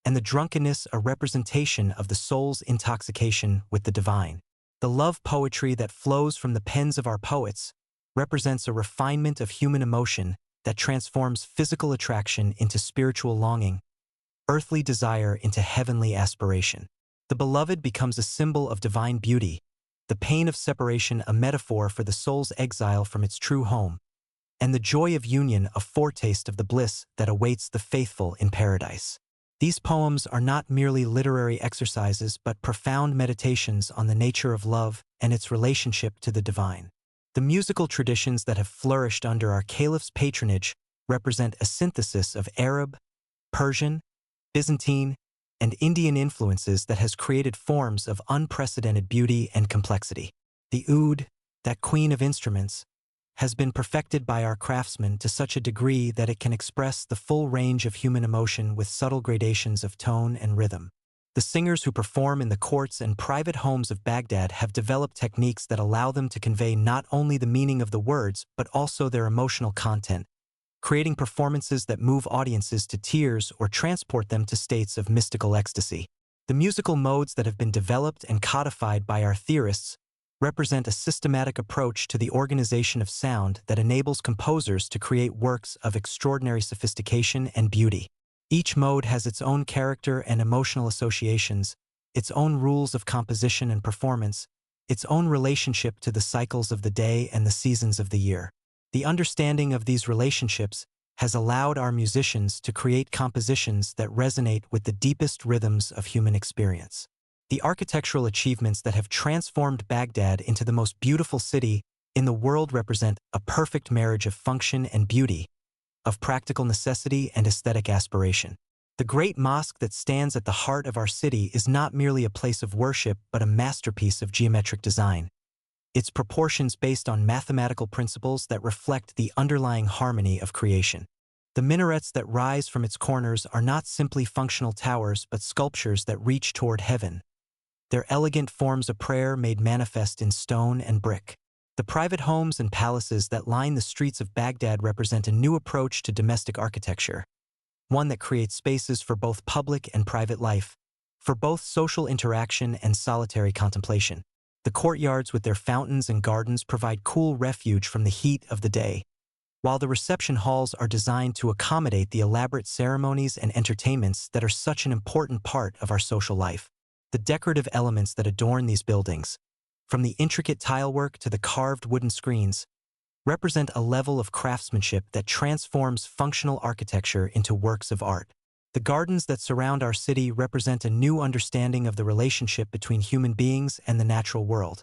and the drunkenness a representation of the soul's intoxication with the divine. The love poetry that flows from the pens of our poets represents a refinement of human emotion that transforms physical attraction into spiritual longing, earthly desire into heavenly aspiration. The beloved becomes a symbol of divine beauty, the pain of separation a metaphor for the soul's exile from its true home, and the joy of union a foretaste of the bliss that awaits the faithful in paradise. These poems are not merely literary exercises but profound meditations on the nature of love and its relationship to the divine. The musical traditions that have flourished under our caliph's patronage represent a synthesis of Arab, Persian, Byzantine, and Indian influences that has created forms of unprecedented beauty and complexity. The oud, that queen of instruments, has been perfected by our craftsmen to such a degree that it can express the full range of human emotion with subtle gradations of tone and rhythm. The singers who perform in the courts and private homes of Baghdad have developed techniques that allow them to convey not only the meaning of the words but also their emotional content, creating performances that move audiences to tears or transport them to states of mystical ecstasy. The musical modes that have been developed and codified by our theorists represent a systematic approach to the organization of sound that enables composers to create works of extraordinary sophistication and beauty. Each mode has its own character and emotional associations, its own rules of composition and performance, its own relationship to the cycles of the day and the seasons of the year. The understanding of these relationships has allowed our musicians to create compositions that resonate with the deepest rhythms of human experience. The architectural achievements that have transformed Baghdad into the most beautiful city in the world represent a perfect marriage of function and beauty, of practical necessity and aesthetic aspiration. The great mosque that stands at the heart of our city is not merely a place of worship but a masterpiece of geometric design, its proportions based on mathematical principles that reflect the underlying harmony of creation. The minarets that rise from its corners are not simply functional towers but sculptures that reach toward heaven, their elegant forms of prayer made manifest in stone and brick. The private homes and palaces that line the streets of Baghdad represent a new approach to domestic architecture, one that creates spaces for both public and private life, for both social interaction and solitary contemplation. The courtyards with their fountains and gardens provide cool refuge from the heat of the day, while the reception halls are designed to accommodate the elaborate ceremonies and entertainments that are such an important part of our social life. The decorative elements that adorn these buildings, from the intricate tilework to the carved wooden screens, represent a level of craftsmanship that transforms functional architecture into works of art. The gardens that surround our city represent a new understanding of the relationship between human beings and the natural world,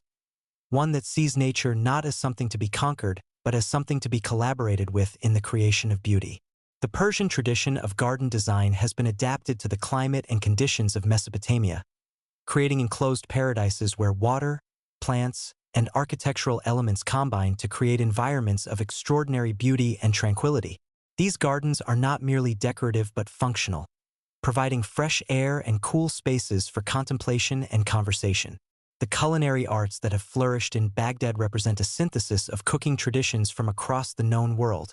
one that sees nature not as something to be conquered, but as something to be collaborated with in the creation of beauty. The Persian tradition of garden design has been adapted to the climate and conditions of Mesopotamia, creating enclosed paradises where water, plants, and architectural elements combine to create environments of extraordinary beauty and tranquility. These gardens are not merely decorative but functional, providing fresh air and cool spaces for contemplation and conversation. The culinary arts that have flourished in Baghdad represent a synthesis of cooking traditions from across the known world,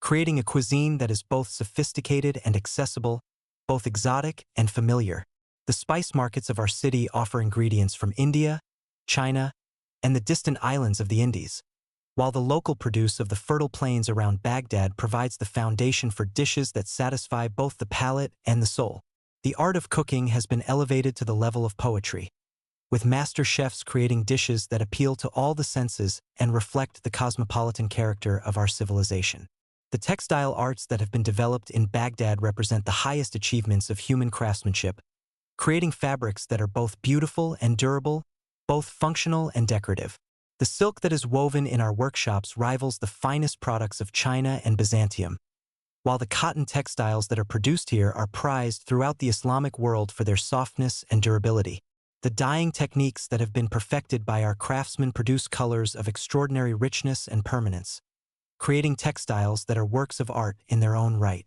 creating a cuisine that is both sophisticated and accessible, both exotic and familiar. The spice markets of our city offer ingredients from India, China, and the distant islands of the Indies, while the local produce of the fertile plains around Baghdad provides the foundation for dishes that satisfy both the palate and the soul. The art of cooking has been elevated to the level of poetry, with master chefs creating dishes that appeal to all the senses and reflect the cosmopolitan character of our civilization. The textile arts that have been developed in Baghdad represent the highest achievements of human craftsmanship, creating fabrics that are both beautiful and durable, both functional and decorative. The silk that is woven in our workshops rivals the finest products of China and Byzantium, while the cotton textiles that are produced here are prized throughout the Islamic world for their softness and durability. The dyeing techniques that have been perfected by our craftsmen produce colors of extraordinary richness and permanence, creating textiles that are works of art in their own right.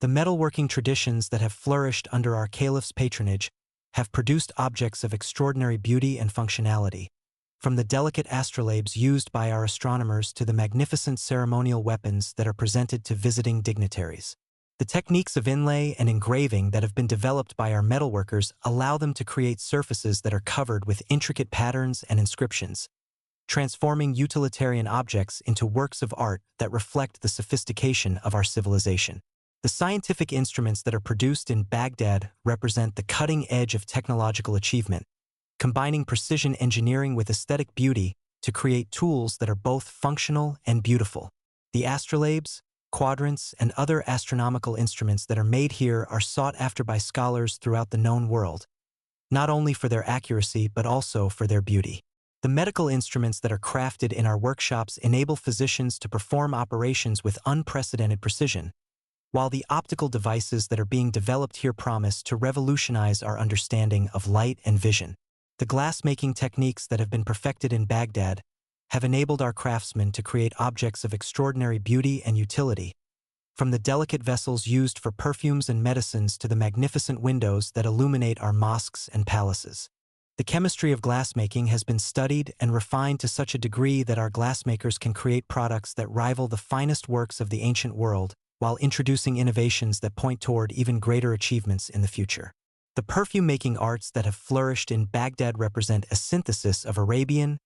The metalworking traditions that have flourished under our caliph's patronage have produced objects of extraordinary beauty and functionality, from the delicate astrolabes used by our astronomers to the magnificent ceremonial weapons that are presented to visiting dignitaries. The techniques of inlay and engraving that have been developed by our metalworkers allow them to create surfaces that are covered with intricate patterns and inscriptions, transforming utilitarian objects into works of art that reflect the sophistication of our civilization. The scientific instruments that are produced in Baghdad represent the cutting edge of technological achievement, combining precision engineering with aesthetic beauty to create tools that are both functional and beautiful. The astrolabes, quadrants, and other astronomical instruments that are made here are sought after by scholars throughout the known world, not only for their accuracy but also for their beauty. The medical instruments that are crafted in our workshops enable physicians to perform operations with unprecedented precision, while the optical devices that are being developed here promise to revolutionize our understanding of light and vision. The glass-making techniques that have been perfected in Baghdad have enabled our craftsmen to create objects of extraordinary beauty and utility, from the delicate vessels used for perfumes and medicines to the magnificent windows that illuminate our mosques and palaces. The chemistry of glassmaking has been studied and refined to such a degree that our glassmakers can create products that rival the finest works of the ancient world, while introducing innovations that point toward even greater achievements in the future. The perfume-making arts that have flourished in Baghdad represent a synthesis of Arabian,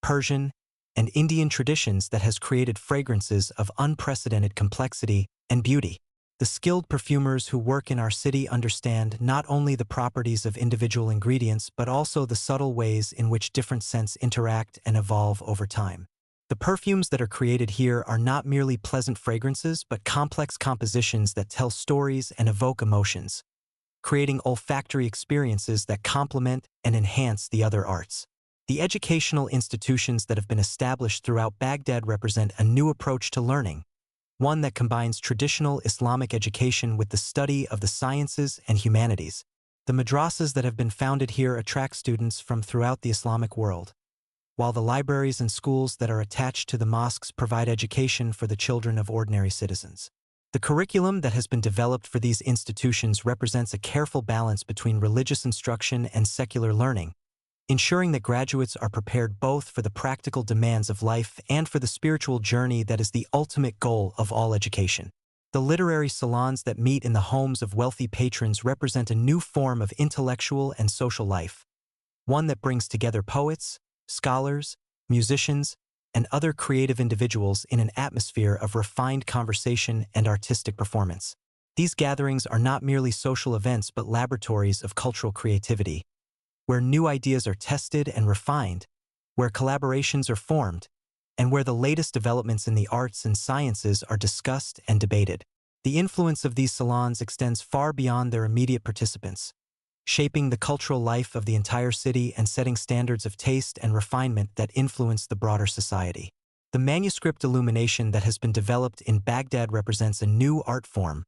Persian, and Indian traditions that has created fragrances of unprecedented complexity and beauty. The skilled perfumers who work in our city understand not only the properties of individual ingredients but also the subtle ways in which different scents interact and evolve over time. The perfumes that are created here are not merely pleasant fragrances but complex compositions that tell stories and evoke emotions, creating olfactory experiences that complement and enhance the other arts. The educational institutions that have been established throughout Baghdad represent a new approach to learning, one that combines traditional Islamic education with the study of the sciences and humanities. The madrasas that have been founded here attract students from throughout the Islamic world, while the libraries and schools that are attached to the mosques provide education for the children of ordinary citizens. The curriculum that has been developed for these institutions represents a careful balance between religious instruction and secular learning, ensuring that graduates are prepared both for the practical demands of life and for the spiritual journey that is the ultimate goal of all education. The literary salons that meet in the homes of wealthy patrons represent a new form of intellectual and social life, one that brings together poets, scholars, musicians, and other creative individuals in an atmosphere of refined conversation and artistic performance. These gatherings are not merely social events but laboratories of cultural creativity, where new ideas are tested and refined, where collaborations are formed, and where the latest developments in the arts and sciences are discussed and debated. The influence of these salons extends far beyond their immediate participants, shaping the cultural life of the entire city and setting standards of taste and refinement that influence the broader society. The manuscript illumination that has been developed in Baghdad represents a new art form,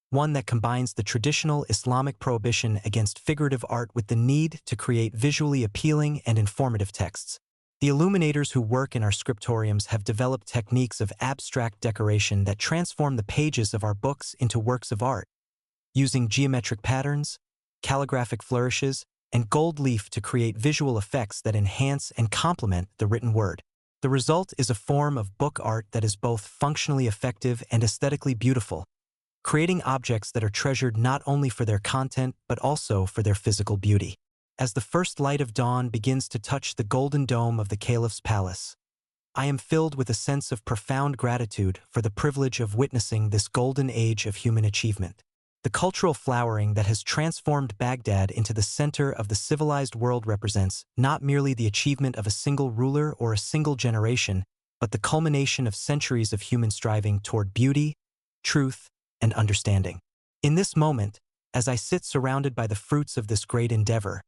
one that combines the traditional Islamic prohibition against figurative art with the need to create visually appealing and informative texts. The illuminators who work in our scriptoriums have developed techniques of abstract decoration that transform the pages of our books into works of art, using geometric patterns, calligraphic flourishes, and gold leaf to create visual effects that enhance and complement the written word. The result is a form of book art that is both functionally effective and aesthetically beautiful, creating objects that are treasured not only for their content but also for their physical beauty. As the first light of dawn begins to touch the golden dome of the caliph's palace, I am filled with a sense of profound gratitude for the privilege of witnessing this golden age of human achievement. The cultural flowering that has transformed Baghdad into the center of the civilized world represents not merely the achievement of a single ruler or a single generation, but the culmination of centuries of human striving toward beauty, truth, and understanding. In this moment, as I sit surrounded by the fruits of this great endeavor,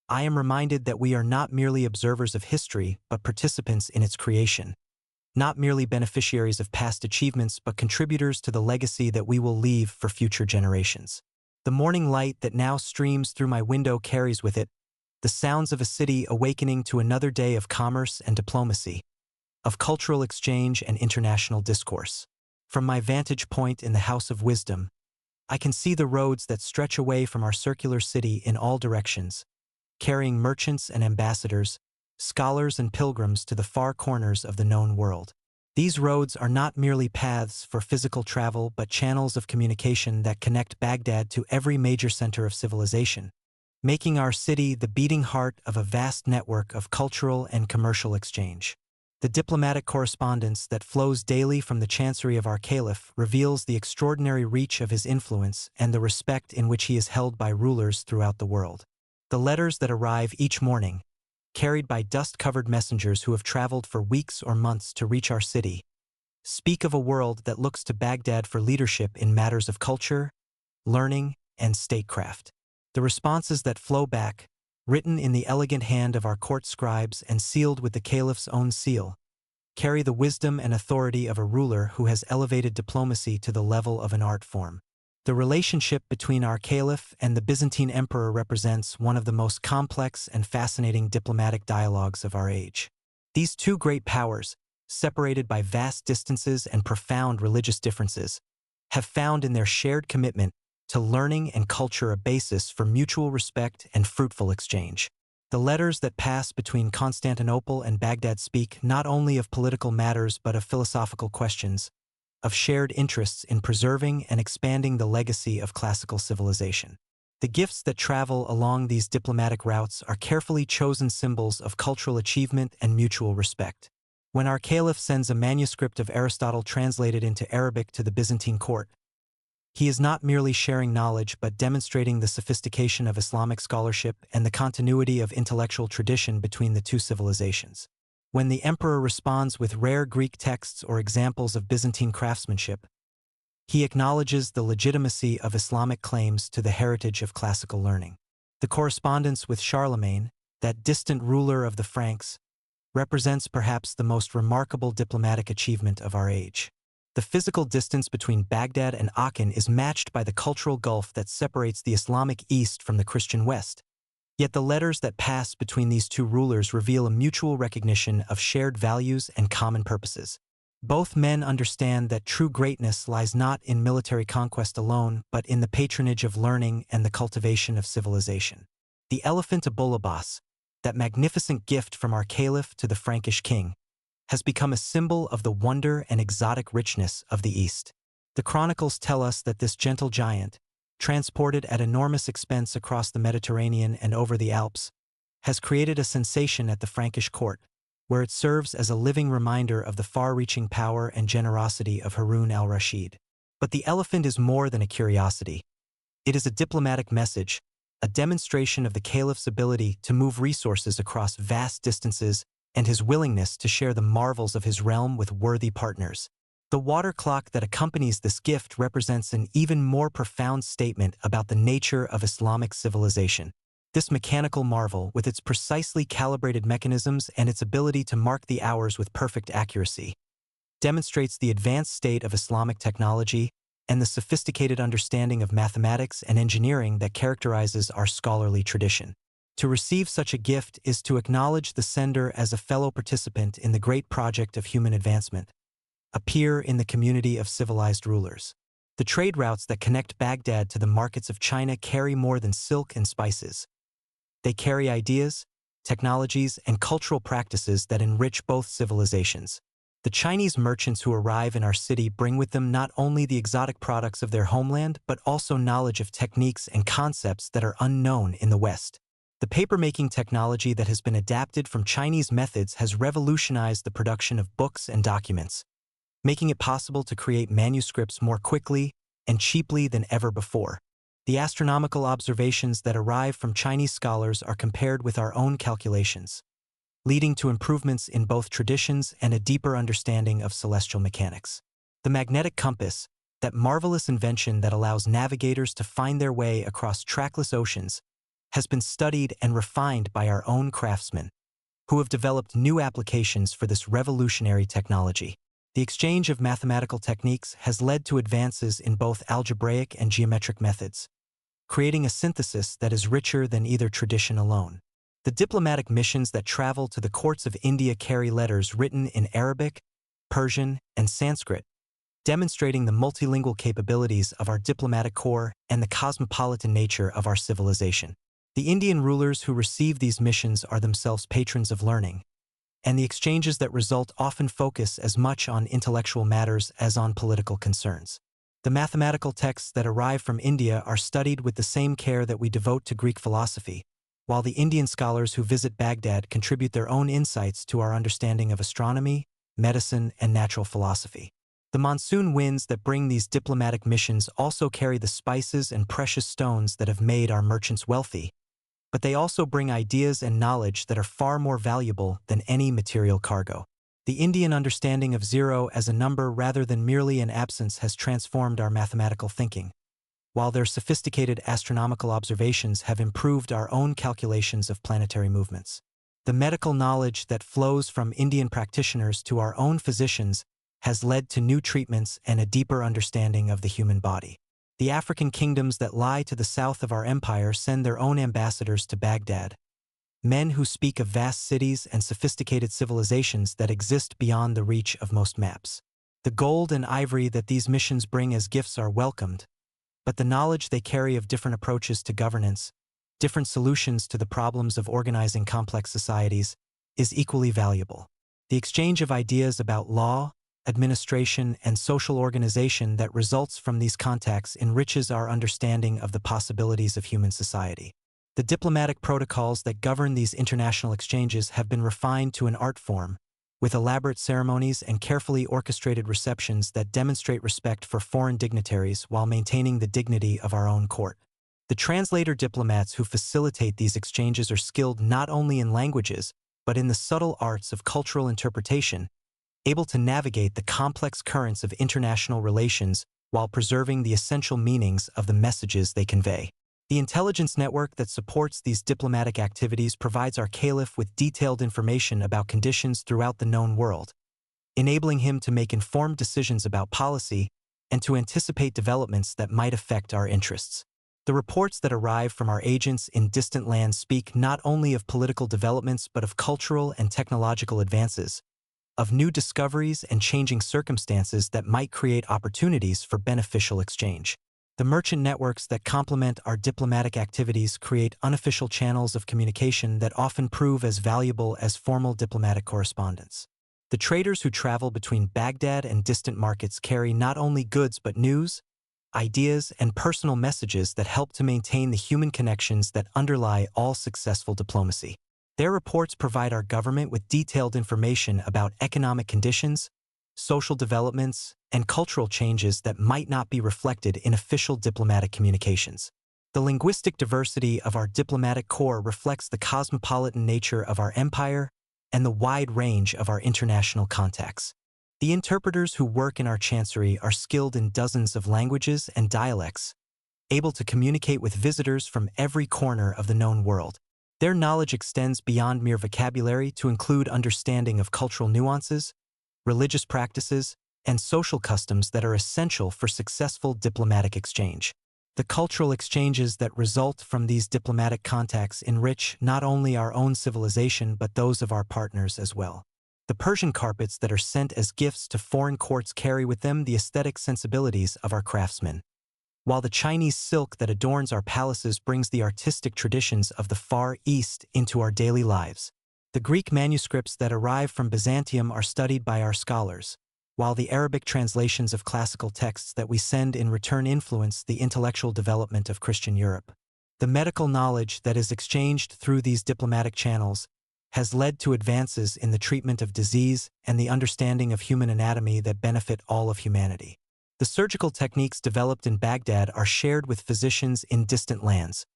I am reminded that we are not merely observers of history, but participants in its creation. Not merely beneficiaries of past achievements, but contributors to the legacy that we will leave for future generations. The morning light that now streams through my window carries with it the sounds of a city awakening to another day of commerce and diplomacy, of cultural exchange and international discourse. From my vantage point in the House of Wisdom, I can see the roads that stretch away from our circular city in all directions, carrying merchants and ambassadors, scholars and pilgrims to the far corners of the known world. These roads are not merely paths for physical travel but channels of communication that connect Baghdad to every major center of civilization, making our city the beating heart of a vast network of cultural and commercial exchange. The diplomatic correspondence that flows daily from the chancery of our caliph reveals the extraordinary reach of his influence and the respect in which he is held by rulers throughout the world. The letters that arrive each morning, carried by dust-covered messengers who have traveled for weeks or months to reach our city, speak of a world that looks to Baghdad for leadership in matters of culture, learning, and statecraft. The responses that flow back, written in the elegant hand of our court scribes and sealed with the caliph's own seal, carry the wisdom and authority of a ruler who has elevated diplomacy to the level of an art form. The relationship between our caliph and the Byzantine emperor represents one of the most complex and fascinating diplomatic dialogues of our age. These two great powers, separated by vast distances and profound religious differences, have found in their shared commitment to learning and culture a basis for mutual respect and fruitful exchange. The letters that pass between Constantinople and Baghdad speak not only of political matters but of philosophical questions, of shared interests in preserving and expanding the legacy of classical civilization. The gifts that travel along these diplomatic routes are carefully chosen symbols of cultural achievement and mutual respect. When our caliph sends a manuscript of Aristotle translated into Arabic to the Byzantine court, he is not merely sharing knowledge but demonstrating the sophistication of Islamic scholarship and the continuity of intellectual tradition between the two civilizations. When the emperor responds with rare Greek texts or examples of Byzantine craftsmanship, he acknowledges the legitimacy of Islamic claims to the heritage of classical learning. The correspondence with Charlemagne, that distant ruler of the Franks, represents perhaps the most remarkable diplomatic achievement of our age. The physical distance between Baghdad and Aachen is matched by the cultural gulf that separates the Islamic East from the Christian West. Yet the letters that pass between these two rulers reveal a mutual recognition of shared values and common purposes. Both men understand that true greatness lies not in military conquest alone, but in the patronage of learning and the cultivation of civilization. The elephant Abul Abbas, that magnificent gift from our caliph to the Frankish king, has become a symbol of the wonder and exotic richness of the East. The chronicles tell us that this gentle giant, transported at enormous expense across the Mediterranean and over the Alps, has created a sensation at the Frankish court, where it serves as a living reminder of the far-reaching power and generosity of Harun al-Rashid. But the elephant is more than a curiosity. It is a diplomatic message, a demonstration of the caliph's ability to move resources across vast distances and his willingness to share the marvels of his realm with worthy partners. The water clock that accompanies this gift represents an even more profound statement about the nature of Islamic civilization. This mechanical marvel, with its precisely calibrated mechanisms and its ability to mark the hours with perfect accuracy, demonstrates the advanced state of Islamic technology and the sophisticated understanding of mathematics and engineering that characterizes our scholarly tradition. To receive such a gift is to acknowledge the sender as a fellow participant in the great project of human advancement, a peer in the community of civilized rulers. The trade routes that connect Baghdad to the markets of China carry more than silk and spices. They carry ideas, technologies, and cultural practices that enrich both civilizations. The Chinese merchants who arrive in our city bring with them not only the exotic products of their homeland, but also knowledge of techniques and concepts that are unknown in the West. The papermaking technology that has been adapted from Chinese methods has revolutionized the production of books and documents, making it possible to create manuscripts more quickly and cheaply than ever before. The astronomical observations that arrive from Chinese scholars are compared with our own calculations, leading to improvements in both traditions and a deeper understanding of celestial mechanics. The magnetic compass, that marvelous invention that allows navigators to find their way across trackless oceans, has been studied and refined by our own craftsmen, who have developed new applications for this revolutionary technology. The exchange of mathematical techniques has led to advances in both algebraic and geometric methods, creating a synthesis that is richer than either tradition alone. The diplomatic missions that travel to the courts of India carry letters written in Arabic, Persian, and Sanskrit, demonstrating the multilingual capabilities of our diplomatic corps and the cosmopolitan nature of our civilization. The Indian rulers who receive these missions are themselves patrons of learning, and the exchanges that result often focus as much on intellectual matters as on political concerns. The mathematical texts that arrive from India are studied with the same care that we devote to Greek philosophy, while the Indian scholars who visit Baghdad contribute their own insights to our understanding of astronomy, medicine, and natural philosophy. The monsoon winds that bring these diplomatic missions also carry the spices and precious stones that have made our merchants wealthy, but they also bring ideas and knowledge that are far more valuable than any material cargo. The Indian understanding of zero as a number rather than merely an absence has transformed our mathematical thinking, while their sophisticated astronomical observations have improved our own calculations of planetary movements. The medical knowledge that flows from Indian practitioners to our own physicians has led to new treatments and a deeper understanding of the human body. The African kingdoms that lie to the south of our empire send their own ambassadors to Baghdad, men who speak of vast cities and sophisticated civilizations that exist beyond the reach of most maps. The gold and ivory that these missions bring as gifts are welcomed, but the knowledge they carry of different approaches to governance, different solutions to the problems of organizing complex societies, is equally valuable. The exchange of ideas about law, administration, and social organization that results from these contacts enriches our understanding of the possibilities of human society. The diplomatic protocols that govern these international exchanges have been refined to an art form, with elaborate ceremonies and carefully orchestrated receptions that demonstrate respect for foreign dignitaries while maintaining the dignity of our own court. The translator diplomats who facilitate these exchanges are skilled not only in languages, but in the subtle arts of cultural interpretation, able to navigate the complex currents of international relations while preserving the essential meanings of the messages they convey. The intelligence network that supports these diplomatic activities provides our caliph with detailed information about conditions throughout the known world, enabling him to make informed decisions about policy and to anticipate developments that might affect our interests. The reports that arrive from our agents in distant lands speak not only of political developments but of cultural and technological advances, of new discoveries and changing circumstances that might create opportunities for beneficial exchange. The merchant networks that complement our diplomatic activities create unofficial channels of communication that often prove as valuable as formal diplomatic correspondence. The traders who travel between Baghdad and distant markets carry not only goods but news, ideas, and personal messages that help to maintain the human connections that underlie all successful diplomacy. Their reports provide our government with detailed information about economic conditions, social developments, and cultural changes that might not be reflected in official diplomatic communications. The linguistic diversity of our diplomatic corps reflects the cosmopolitan nature of our empire and the wide range of our international contacts. The interpreters who work in our chancery are skilled in dozens of languages and dialects, able to communicate with visitors from every corner of the known world. Their knowledge extends beyond mere vocabulary to include understanding of cultural nuances, religious practices, and social customs that are essential for successful diplomatic exchange. The cultural exchanges that result from these diplomatic contacts enrich not only our own civilization but those of our partners as well. The Persian carpets that are sent as gifts to foreign courts carry with them the aesthetic sensibilities of our craftsmen, while the Chinese silk that adorns our palaces brings the artistic traditions of the Far East into our daily lives. The Greek manuscripts that arrive from Byzantium are studied by our scholars, while the Arabic translations of classical texts that we send in return influence the intellectual development of Christian Europe. The medical knowledge that is exchanged through these diplomatic channels has led to advances in the treatment of disease and the understanding of human anatomy that benefit all of humanity. The surgical techniques developed in Baghdad are shared with physicians in distant lands,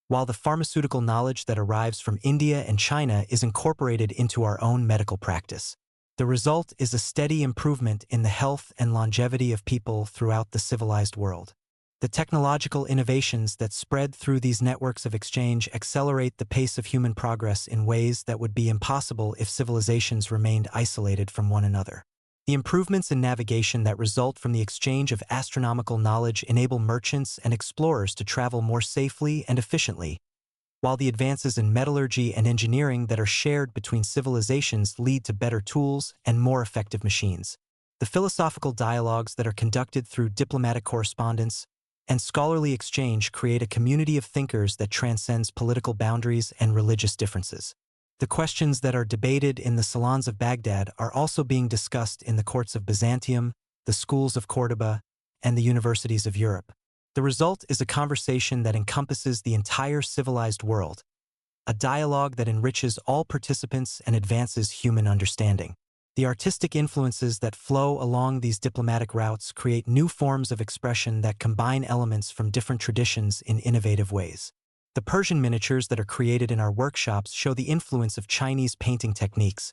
while the pharmaceutical knowledge that arrives from India and China is incorporated into our own medical practice. The result is a steady improvement in the health and longevity of people throughout the civilized world. The technological innovations that spread through these networks of exchange accelerate the pace of human progress in ways that would be impossible if civilizations remained isolated from one another. The improvements in navigation that result from the exchange of astronomical knowledge enable merchants and explorers to travel more safely and efficiently, while the advances in metallurgy and engineering that are shared between civilizations lead to better tools and more effective machines. The philosophical dialogues that are conducted through diplomatic correspondence and scholarly exchange create a community of thinkers that transcends political boundaries and religious differences. The questions that are debated in the salons of Baghdad are also being discussed in the courts of Byzantium, the schools of Cordoba, and the universities of Europe. The result is a conversation that encompasses the entire civilized world, a dialogue that enriches all participants and advances human understanding. The artistic influences that flow along these diplomatic routes create new forms of expression that combine elements from different traditions in innovative ways. The Persian miniatures that are created in our workshops show the influence of Chinese painting techniques,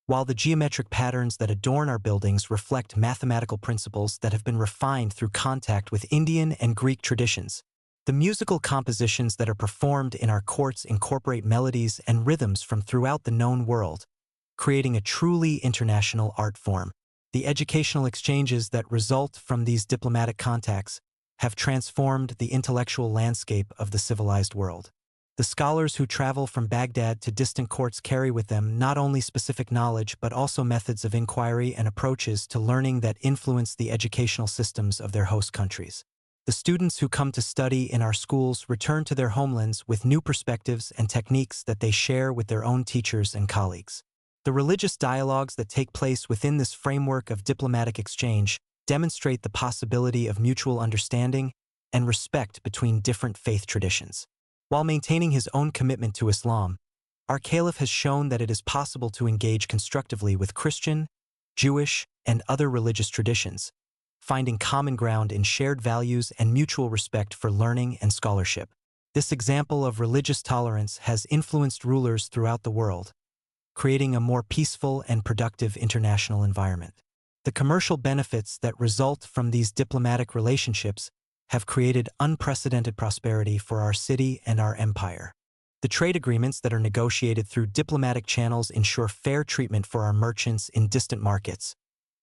while the geometric patterns that adorn our buildings reflect mathematical principles that have been refined through contact with Indian and Greek traditions. The musical compositions that are performed in our courts incorporate melodies and rhythms from throughout the known world, creating a truly international art form. The educational exchanges that result from these diplomatic contacts have transformed the intellectual landscape of the civilized world. The scholars who travel from Baghdad to distant courts carry with them not only specific knowledge but also methods of inquiry and approaches to learning that influence the educational systems of their host countries. The students who come to study in our schools return to their homelands with new perspectives and techniques that they share with their own teachers and colleagues. The religious dialogues that take place within this framework of diplomatic exchange demonstrate the possibility of mutual understanding and respect between different faith traditions. While maintaining his own commitment to Islam, our caliph has shown that it is possible to engage constructively with Christian, Jewish, and other religious traditions, finding common ground in shared values and mutual respect for learning and scholarship. This example of religious tolerance has influenced rulers throughout the world, creating a more peaceful and productive international environment. The commercial benefits that result from these diplomatic relationships have created unprecedented prosperity for our city and our empire. The trade agreements that are negotiated through diplomatic channels ensure fair treatment for our merchants in distant markets,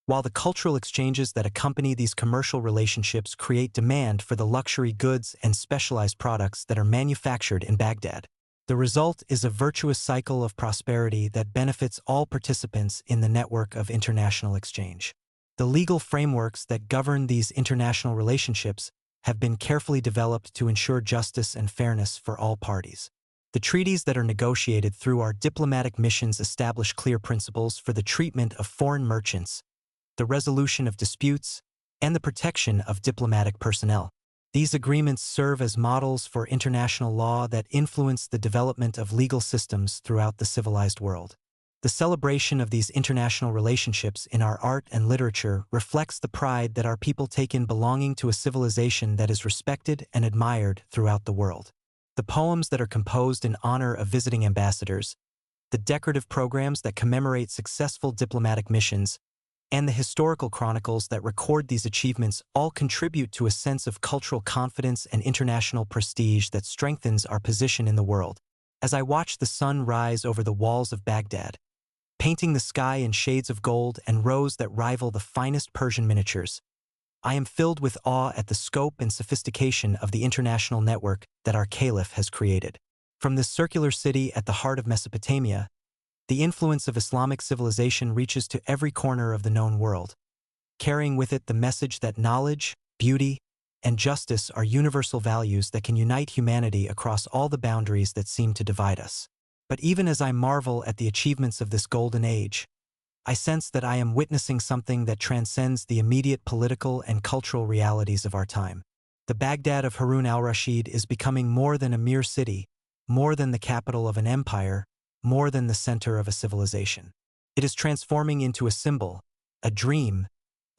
while the cultural exchanges that accompany these commercial relationships create demand for the luxury goods and specialized products that are manufactured in Baghdad. The result is a virtuous cycle of prosperity that benefits all participants in the network of international exchange. The legal frameworks that govern these international relationships have been carefully developed to ensure justice and fairness for all parties. The treaties that are negotiated through our diplomatic missions establish clear principles for the treatment of foreign merchants, the resolution of disputes, and the protection of diplomatic personnel. These agreements serve as models for international law that influence the development of legal systems throughout the civilized world. The celebration of these international relationships in our art and literature reflects the pride that our people take in belonging to a civilization that is respected and admired throughout the world. The poems that are composed in honor of visiting ambassadors, the decorative programs that commemorate successful diplomatic missions, and the historical chronicles that record these achievements all contribute to a sense of cultural confidence and international prestige that strengthens our position in the world. As I watch the sun rise over the walls of Baghdad, painting the sky in shades of gold and rose that rival the finest Persian miniatures, I am filled with awe at the scope and sophistication of the international network that our caliph has created. From this circular city at the heart of Mesopotamia, the influence of Islamic civilization reaches to every corner of the known world, carrying with it the message that knowledge, beauty, and justice are universal values that can unite humanity across all the boundaries that seem to divide us. But even as I marvel at the achievements of this golden age, I sense that I am witnessing something that transcends the immediate political and cultural realities of our time. The Baghdad of Harun al-Rashid is becoming more than a mere city, more than the capital of an empire, more than the center of a civilization. It is transforming into a symbol, a dream,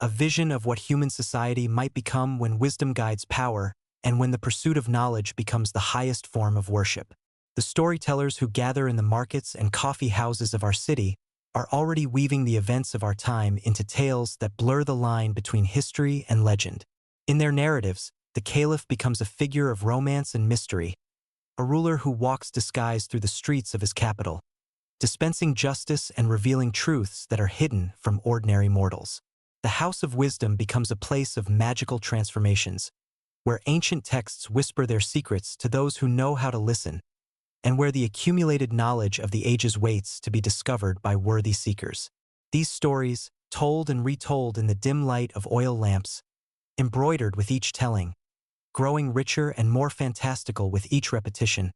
a vision of what human society might become when wisdom guides power and when the pursuit of knowledge becomes the highest form of worship. The storytellers who gather in the markets and coffee houses of our city are already weaving the events of our time into tales that blur the line between history and legend. In their narratives, the caliph becomes a figure of romance and mystery, a ruler who walks disguised through the streets of his capital, dispensing justice and revealing truths that are hidden from ordinary mortals. The House of Wisdom becomes a place of magical transformations, where ancient texts whisper their secrets to those who know how to listen, and where the accumulated knowledge of the ages waits to be discovered by worthy seekers. These stories, told and retold in the dim light of oil lamps, embroidered with each telling, growing richer and more fantastical with each repetition,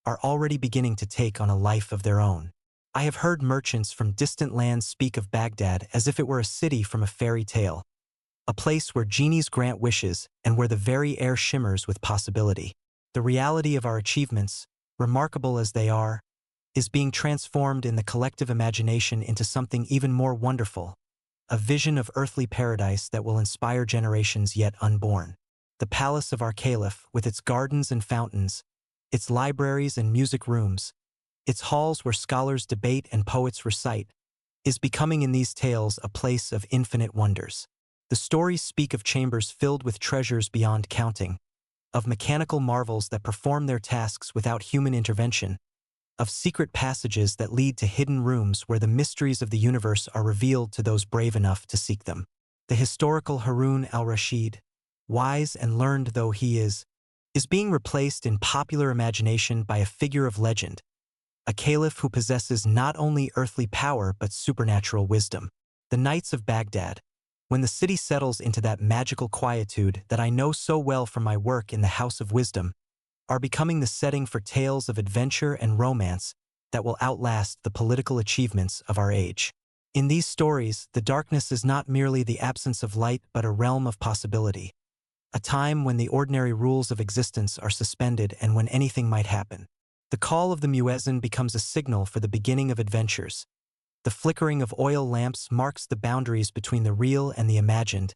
are already beginning to take on a life of their own. I have heard merchants from distant lands speak of Baghdad as if it were a city from a fairy tale, a place where genies grant wishes and where the very air shimmers with possibility. The reality of our achievements, remarkable as they are, is being transformed in the collective imagination into something even more wonderful, a vision of earthly paradise that will inspire generations yet unborn. The palace of our caliph, with its gardens and fountains, its libraries and music rooms, its halls where scholars debate and poets recite, is becoming in these tales a place of infinite wonders. The stories speak of chambers filled with treasures beyond counting, of mechanical marvels that perform their tasks without human intervention, of secret passages that lead to hidden rooms where the mysteries of the universe are revealed to those brave enough to seek them. The historical Harun al-Rashid, wise and learned though he is being replaced in popular imagination by a figure of legend, a caliph who possesses not only earthly power but supernatural wisdom. The Knights of Baghdad, when the city settles into that magical quietude that I know so well from my work in the House of Wisdom, are becoming the setting for tales of adventure and romance that will outlast the political achievements of our age. In these stories, the darkness is not merely the absence of light but a realm of possibility, a time when the ordinary rules of existence are suspended and when anything might happen. The call of the muezzin becomes a signal for the beginning of adventures. The flickering of oil lamps marks the boundaries between the real and the imagined,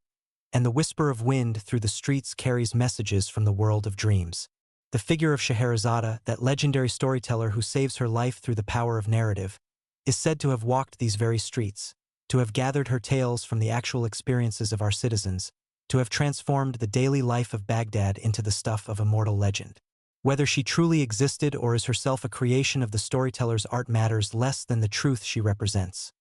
and the whisper of wind through the streets carries messages from the world of dreams. The figure of Scheherazade, that legendary storyteller who saves her life through the power of narrative, is said to have walked these very streets, to have gathered her tales from the actual experiences of our citizens, to have transformed the daily life of Baghdad into the stuff of immortal legend. Whether she truly existed or is herself a creation of the storyteller's art matters less than the truth she represents.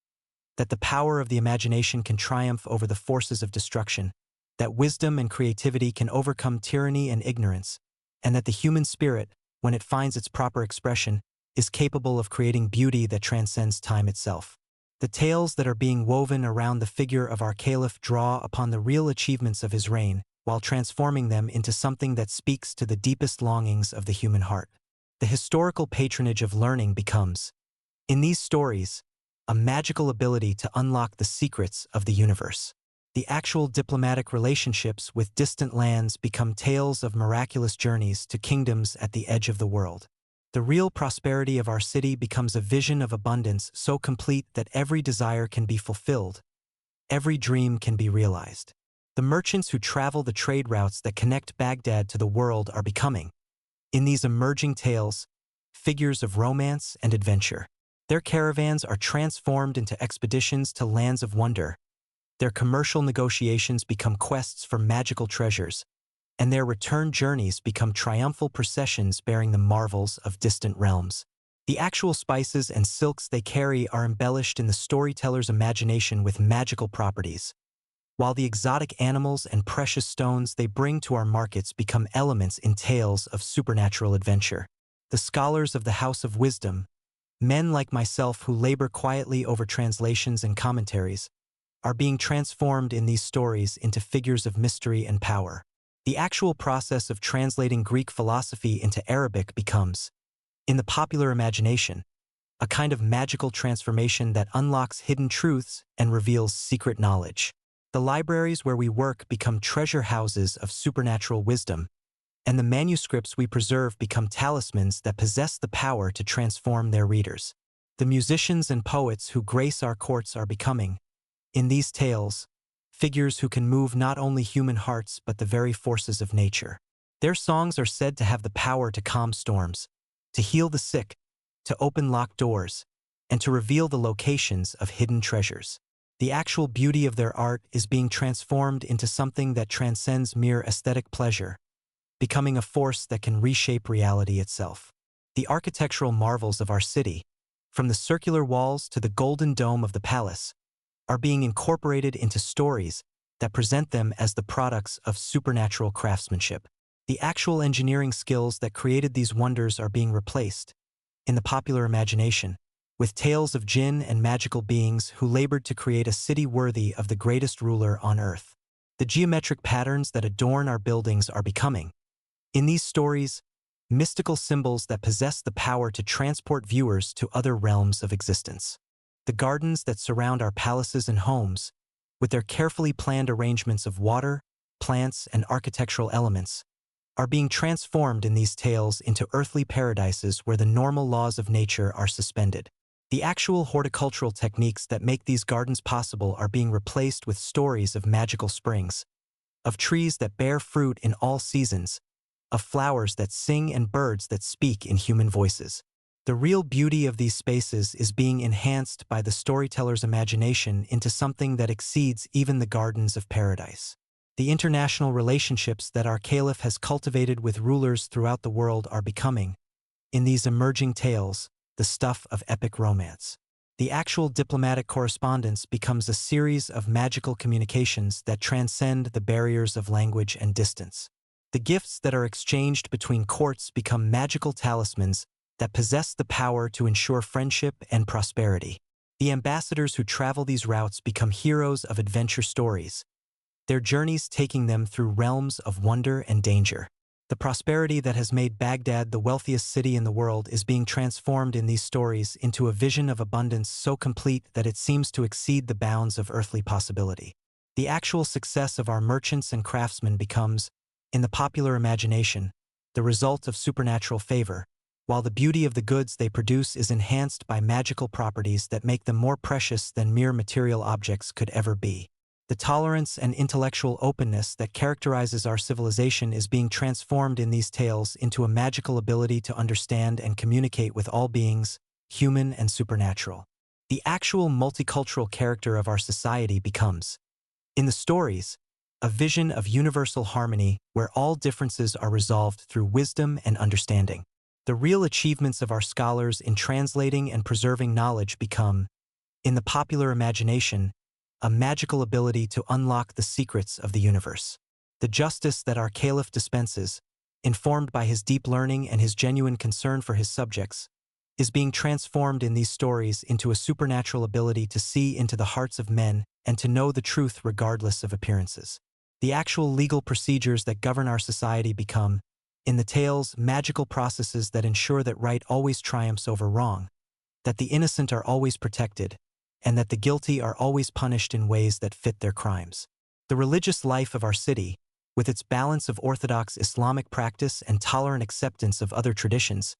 That the power of the imagination can triumph over the forces of destruction, that wisdom and creativity can overcome tyranny and ignorance, and that the human spirit, when it finds its proper expression, is capable of creating beauty that transcends time itself. The tales that are being woven around the figure of our caliph draw upon the real achievements of his reign, while transforming them into something that speaks to the deepest longings of the human heart. The historical patronage of learning becomes, in these stories, a magical ability to unlock the secrets of the universe. The actual diplomatic relationships with distant lands become tales of miraculous journeys to kingdoms at the edge of the world. The real prosperity of our city becomes a vision of abundance so complete that every desire can be fulfilled, every dream can be realized. The merchants who travel the trade routes that connect Baghdad to the world are becoming, in these emerging tales, figures of romance and adventure. Their caravans are transformed into expeditions to lands of wonder. Their commercial negotiations become quests for magical treasures, and their return journeys become triumphal processions bearing the marvels of distant realms. The actual spices and silks they carry are embellished in the storyteller's imagination with magical properties, while the exotic animals and precious stones they bring to our markets become elements in tales of supernatural adventure. The scholars of the House of Wisdom, men like myself who labor quietly over translations and commentaries, are being transformed in these stories into figures of mystery and power. The actual process of translating Greek philosophy into Arabic becomes, in the popular imagination, a kind of magical transformation that unlocks hidden truths and reveals secret knowledge. The libraries where we work become treasure houses of supernatural wisdom, and the manuscripts we preserve become talismans that possess the power to transform their readers. The musicians and poets who grace our courts are becoming, in these tales, figures who can move not only human hearts but the very forces of nature. Their songs are said to have the power to calm storms, to heal the sick, to open locked doors, and to reveal the locations of hidden treasures. The actual beauty of their art is being transformed into something that transcends mere aesthetic pleasure, becoming a force that can reshape reality itself. The architectural marvels of our city, from the circular walls to the golden dome of the palace, are being incorporated into stories that present them as the products of supernatural craftsmanship. The actual engineering skills that created these wonders are being replaced, in the popular imagination, with tales of jinn and magical beings who labored to create a city worthy of the greatest ruler on earth. The geometric patterns that adorn our buildings are becoming, in these stories, mystical symbols that possess the power to transport viewers to other realms of existence. The gardens that surround our palaces and homes, with their carefully planned arrangements of water, plants, and architectural elements, are being transformed in these tales into earthly paradises where the normal laws of nature are suspended. The actual horticultural techniques that make these gardens possible are being replaced with stories of magical springs, of trees that bear fruit in all seasons, of flowers that sing and birds that speak in human voices. The real beauty of these spaces is being enhanced by the storyteller's imagination into something that exceeds even the gardens of paradise. The international relationships that our caliph has cultivated with rulers throughout the world are becoming, in these emerging tales, the stuff of epic romance. The actual diplomatic correspondence becomes a series of magical communications that transcend the barriers of language and distance. The gifts that are exchanged between courts become magical talismans that possess the power to ensure friendship and prosperity. The ambassadors who travel these routes become heroes of adventure stories, their journeys taking them through realms of wonder and danger. The prosperity that has made Baghdad the wealthiest city in the world is being transformed in these stories into a vision of abundance so complete that it seems to exceed the bounds of earthly possibility. The actual success of our merchants and craftsmen becomes, in the popular imagination, the result of supernatural favor, while the beauty of the goods they produce is enhanced by magical properties that make them more precious than mere material objects could ever be. The tolerance and intellectual openness that characterizes our civilization is being transformed in these tales into a magical ability to understand and communicate with all beings, human and supernatural. The actual multicultural character of our society becomes, in the stories, a vision of universal harmony where all differences are resolved through wisdom and understanding. The real achievements of our scholars in translating and preserving knowledge become, in the popular imagination, a magical ability to unlock the secrets of the universe. The justice that our caliph dispenses, informed by his deep learning and his genuine concern for his subjects, is being transformed in these stories into a supernatural ability to see into the hearts of men and to know the truth regardless of appearances. The actual legal procedures that govern our society become, in the tales, magical processes that ensure that right always triumphs over wrong, that the innocent are always protected, and that the guilty are always punished in ways that fit their crimes. The religious life of our city, with its balance of orthodox Islamic practice and tolerant acceptance of other traditions,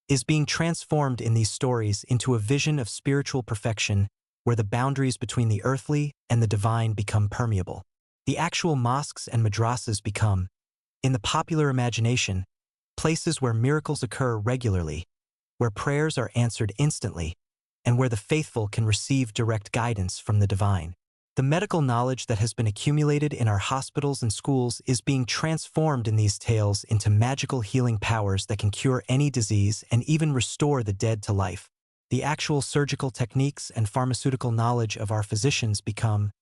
is being transformed in these stories into a vision of spiritual perfection where the boundaries between the earthly and the divine become permeable. The actual mosques and madrasas become, in the popular imagination, places where miracles occur regularly, where prayers are answered instantly, and where the faithful can receive direct guidance from the divine. The medical knowledge that has been accumulated in our hospitals and schools is being transformed in these tales into magical healing powers that can cure any disease and even restore the dead to life. The actual surgical techniques and pharmaceutical knowledge of our physicians become,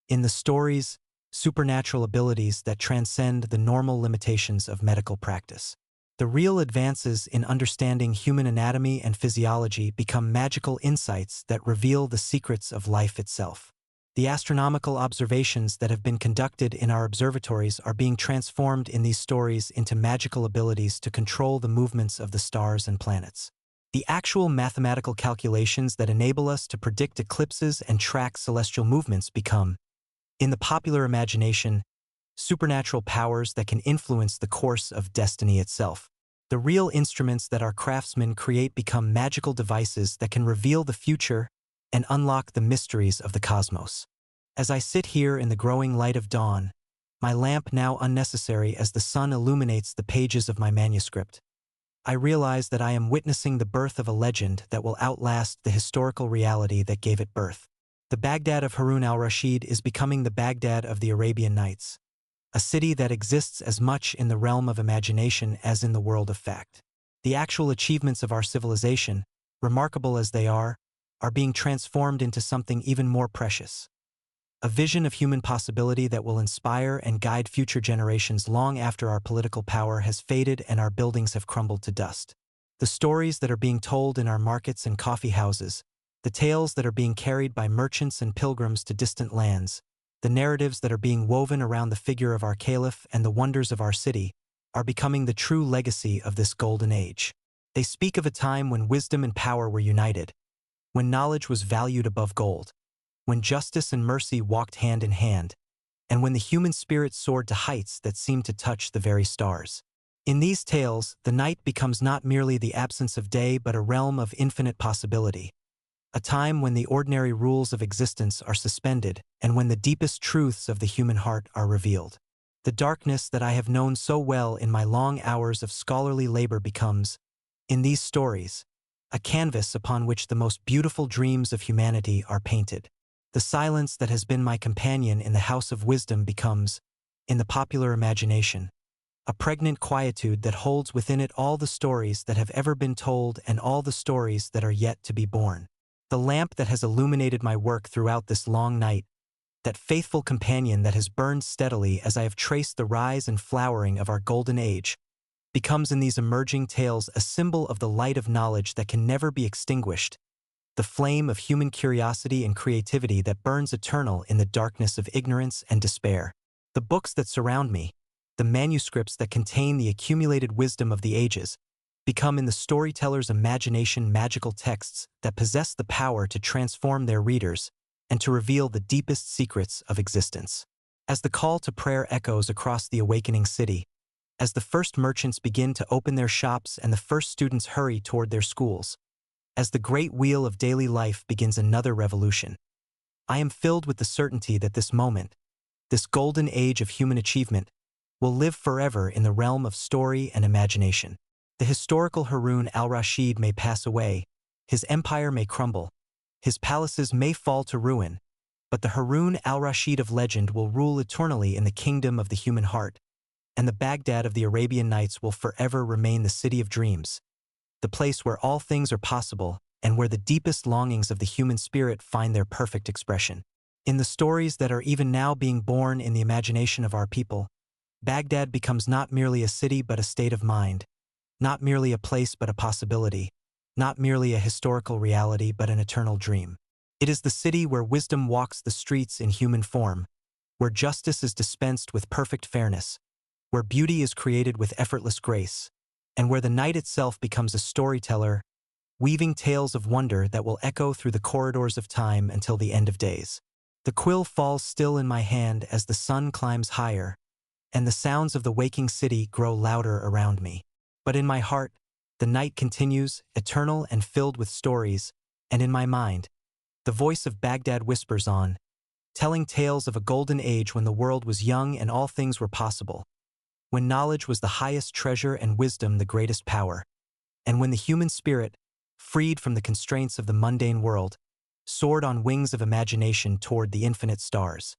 in the stories, supernatural abilities that transcend the normal limitations of medical practice. The real advances in understanding human anatomy and physiology become magical insights that reveal the secrets of life itself. The astronomical observations that have been conducted in our observatories are being transformed in these stories into magical abilities to control the movements of the stars and planets. The actual mathematical calculations that enable us to predict eclipses and track celestial movements become, in the popular imagination, supernatural powers that can influence the course of destiny itself. The real instruments that our craftsmen create become magical devices that can reveal the future and unlock the mysteries of the cosmos. As I sit here in the growing light of dawn, my lamp now unnecessary as the sun illuminates the pages of my manuscript, I realize that I am witnessing the birth of a legend that will outlast the historical reality that gave it birth. The Baghdad of Harun al-Rashid is becoming the Baghdad of the Arabian Nights, a city that exists as much in the realm of imagination as in the world of fact. The actual achievements of our civilization, remarkable as they are being transformed into something even more precious. A vision of human possibility that will inspire and guide future generations long after our political power has faded and our buildings have crumbled to dust. The stories that are being told in our markets and coffee houses, the tales that are being carried by merchants and pilgrims to distant lands, the narratives that are being woven around the figure of our caliph and the wonders of our city, are becoming the true legacy of this golden age. They speak of a time when wisdom and power were united, when knowledge was valued above gold, when justice and mercy walked hand in hand, and when the human spirit soared to heights that seemed to touch the very stars. In these tales, the night becomes not merely the absence of day but a realm of infinite possibility, a time when the ordinary rules of existence are suspended and when the deepest truths of the human heart are revealed. The darkness that I have known so well in my long hours of scholarly labor becomes, in these stories, a canvas upon which the most beautiful dreams of humanity are painted. The silence that has been my companion in the house of wisdom becomes, in the popular imagination, a pregnant quietude that holds within it all the stories that have ever been told and all the stories that are yet to be born. The lamp that has illuminated my work throughout this long night, that faithful companion that has burned steadily as I have traced the rise and flowering of our golden age, becomes in these emerging tales a symbol of the light of knowledge that can never be extinguished, the flame of human curiosity and creativity that burns eternal in the darkness of ignorance and despair. The books that surround me, the manuscripts that contain the accumulated wisdom of the ages, become in the storyteller's imagination magical texts that possess the power to transform their readers and to reveal the deepest secrets of existence. As the call to prayer echoes across the awakening city, as the first merchants begin to open their shops and the first students hurry toward their schools, as the great wheel of daily life begins another revolution, I am filled with the certainty that this moment, this golden age of human achievement, will live forever in the realm of story and imagination. The historical Harun al-Rashid may pass away, his empire may crumble, his palaces may fall to ruin, but the Harun al-Rashid of legend will rule eternally in the kingdom of the human heart, and the Baghdad of the Arabian Nights will forever remain the city of dreams, the place where all things are possible and where the deepest longings of the human spirit find their perfect expression. In the stories that are even now being born in the imagination of our people, Baghdad becomes not merely a city but a state of mind, not merely a place but a possibility, not merely a historical reality but an eternal dream. It is the city where wisdom walks the streets in human form, where justice is dispensed with perfect fairness, where beauty is created with effortless grace, and where the night itself becomes a storyteller, weaving tales of wonder that will echo through the corridors of time until the end of days. The quill falls still in my hand as the sun climbs higher, and the sounds of the waking city grow louder around me. But in my heart, the night continues, eternal and filled with stories, and in my mind, the voice of Baghdad whispers on, telling tales of a golden age when the world was young and all things were possible, when knowledge was the highest treasure and wisdom the greatest power, and when the human spirit, freed from the constraints of the mundane world, soared on wings of imagination toward the infinite stars.